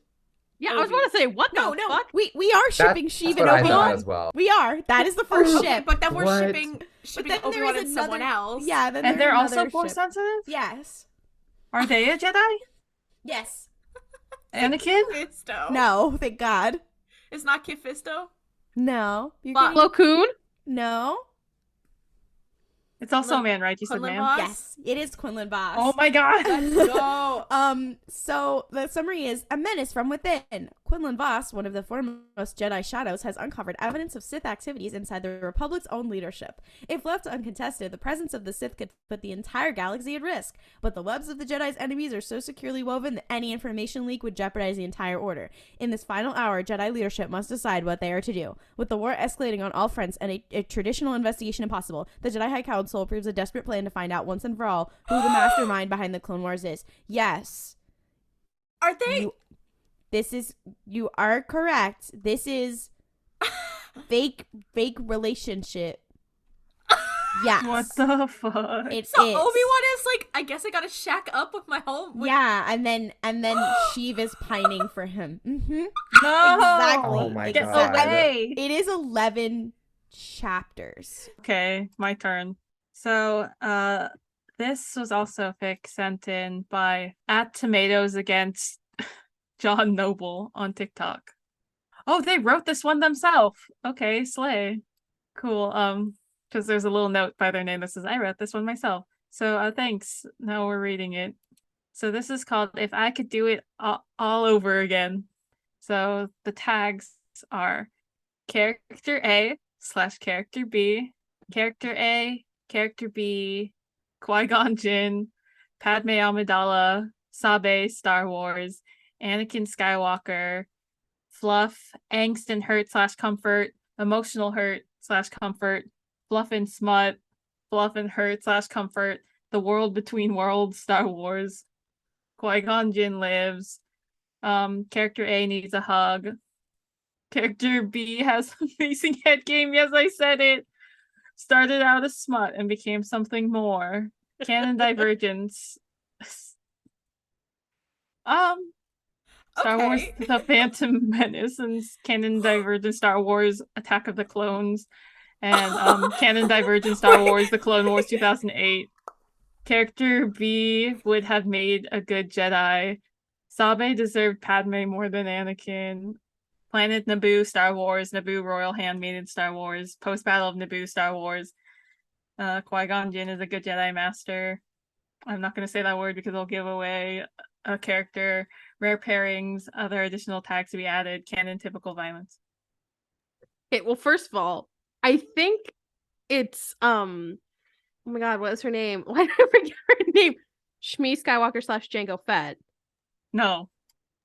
Yeah, I was about to say, what the No, fuck? we are shipping Sheev That's and what I thought Obi-Wan. as well. We are. That is the first Okay, ship. but then we're What? shipping But then there Obi-Wan is and someone else. Yeah, then And they're there's also another force ship. sensitive? Yes. Are they a Jedi? Yes. Anakin? Fisto. No, thank God. It's not Kit Fisto? No. You're Fuck. getting... Plo Koon? No. It's also a man, right? You said Quinlan man? Voss? Yes, it is Quinlan Voss. Oh my god! No. So the summary is a menace from within. Quinlan Voss, one of the foremost Jedi shadows, has uncovered evidence of Sith activities inside the Republic's own leadership. If left uncontested, the presence of the Sith could put the entire galaxy at risk. But the webs of the Jedi's enemies are so securely woven that any information leak would jeopardize the entire order. In this final hour, Jedi leadership must decide what they are to do. With the war escalating on all fronts and a traditional investigation impossible, the Jedi High Council approves a desperate plan to find out once and for all who the mastermind behind the Clone Wars is. Yes. Are they? You are correct. This is fake relationship. Yes. What the fuck? It So is. Obi-Wan is like, I guess I gotta shack up with my home. Yeah, and then Sheev is pining for him. Mm-hmm. No! Exactly. Oh my Get God. away! It is 11 chapters. Okay, my turn. So, this was also fic sent in by @tomatoes against John Noble on TikTok. Oh, they wrote this one themselves. Okay, slay. Cool. Because there's a little note by their name that says, I wrote this one myself. So, thanks. Now we're reading it. So this is called If I Could Do It All Over Again. So the tags are character A / character B, character A, character B, Qui-Gon Jinn, Padme Amidala, Sabe Star Wars, Anakin Skywalker, fluff, angst and hurt / comfort, emotional hurt / comfort, fluff and smut, fluff and hurt / comfort, the world between worlds, Star Wars, Qui-Gon Jinn lives, character A needs a hug, character B has amazing head game, yes I said it, started out as smut and became something more, canon divergence, Star Wars Okay. The Phantom Menace and canon divergence Star Wars Attack of the Clones and canon divergence Star Wars The Clone Wars 2008. Character B would have made a good Jedi. Sabe deserved Padme more than Anakin. Planet Naboo Star Wars, Naboo Royal Handmaiden Star Wars, Post Battle of Naboo Star Wars. Qui-Gon Jinn is a good Jedi Master. I'm not going to say that word because I'll give away a character. Rare pairings, other additional tags to be added, canon typical violence. Okay, well, first of all, I think it's oh my god, what is her name? Why did I forget her name? Shmi Skywalker / Jango Fett. No.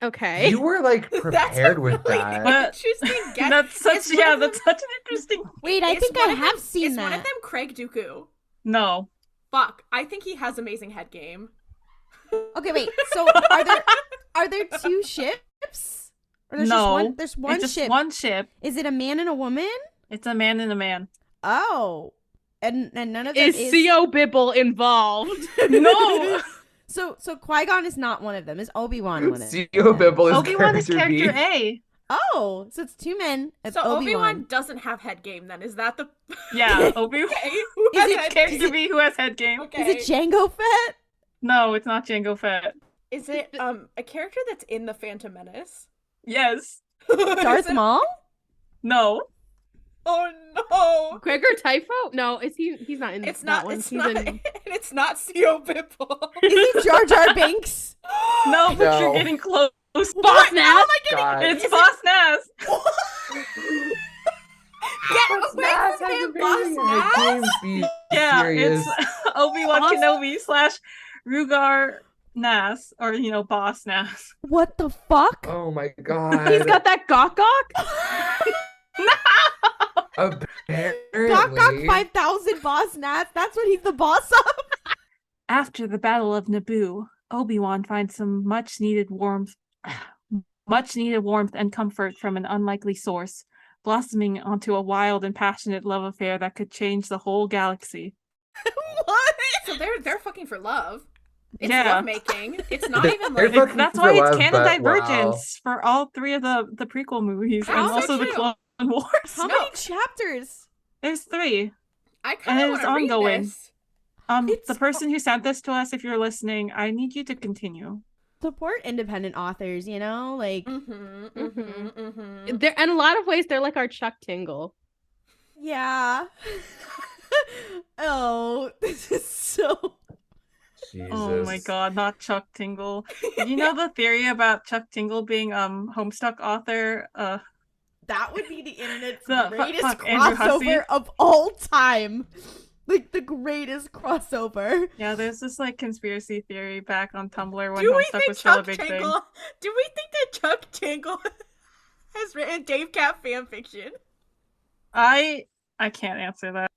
Okay. You were like prepared with really that. But interesting guess. that's such Is one of them- that's such an interesting. Wait, I is think one I of have them- seen is that. one of them Craig Dooku? No. Fuck, I think he has amazing head game. Okay, wait. So are there 2 ships? Or there's No. just one? There's one It's just ship. one ship. Is it a man and a woman? It's a man and a man. Oh, and none of them Is Co Bibble involved? No. So Qui-Gon is not one of them. Is Obi-Wan one of them? CEO Bibble is Obi-Wan is character B. character A. Oh, so it's 2 men. It's So Obi-Wan. Obi-Wan doesn't have head game then, is that the... Yeah, Obi-Wan. Okay, who Is has it- head Character game? B who has head game. Okay. Is it Jango Fett? No, it's not Jango Fett. Is it a character that's in the Phantom Menace? Yes. Darth Is it- Maul? No. Oh no! Gregor Typho? No, is he's not in It's that not. one. It's He's not. in It's not CO Bibble. Is it Jar Jar Binks? No, but No. you're getting close. Boss Nass. God. It's Boss Nass. Get away from him, Boss Nass! Be Yeah, serious. it's Obi-Wan Boss- Kenobi / Rugar Nas, or Boss Nas. What the fuck? Oh my god. He's got that gawk gawk? Apparently. Gok 5000 boss Nats. That's what he's the boss of. After the Battle of Naboo, Obi-Wan finds some much-needed warmth and comfort from an unlikely source, blossoming onto a wild and passionate love affair that could change the whole galaxy. What? So they're fucking for love. It's Yeah. lovemaking. It's not even They're like fucking That's for why it's love, canon but divergence for all three of the prequel movies and How also the true. Clone Wars. How many chapters? There's 3. I kind of And want it's to read ongoing. this. It's The person who sent this to us, if you're listening, I need you to continue. Support independent authors, like They're, in a lot of ways, they're like our Chuck Tingle. yeah. Oh, this is so Jesus. Oh my god, not Chuck Tingle. Did you know the theory about Chuck Tingle being Homestuck author? that would be the internet's The- greatest fuck, Andrew Hussey. crossover of all time. Like the greatest crossover. Yeah, there's this conspiracy theory back on Tumblr when Do we Homestuck think was still a Chuck big Tingle? thing. Do we think that Chuck Tingle has written Dave Cat fanfiction? I can't answer that.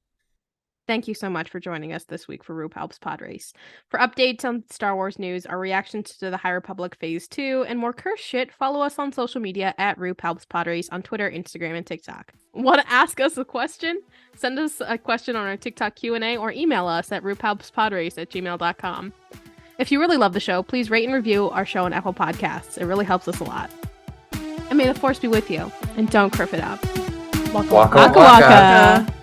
Thank you so much for joining us this week for RuPaul's Pod Race. For updates on Star Wars news, our reactions to the High Republic Phase 2, and more cursed shit, follow us on social media at RuPaul's Pod Race on Twitter, Instagram, and TikTok. Want to ask us a question? Send us a question on our TikTok Q&A or email us at RuPaul'sPodRace@gmail.com. If you really love the show, please rate and review our show on Apple Podcasts. It really helps us a lot. And may the Force be with you. And don't kriff it up. Waka Waka waka. waka.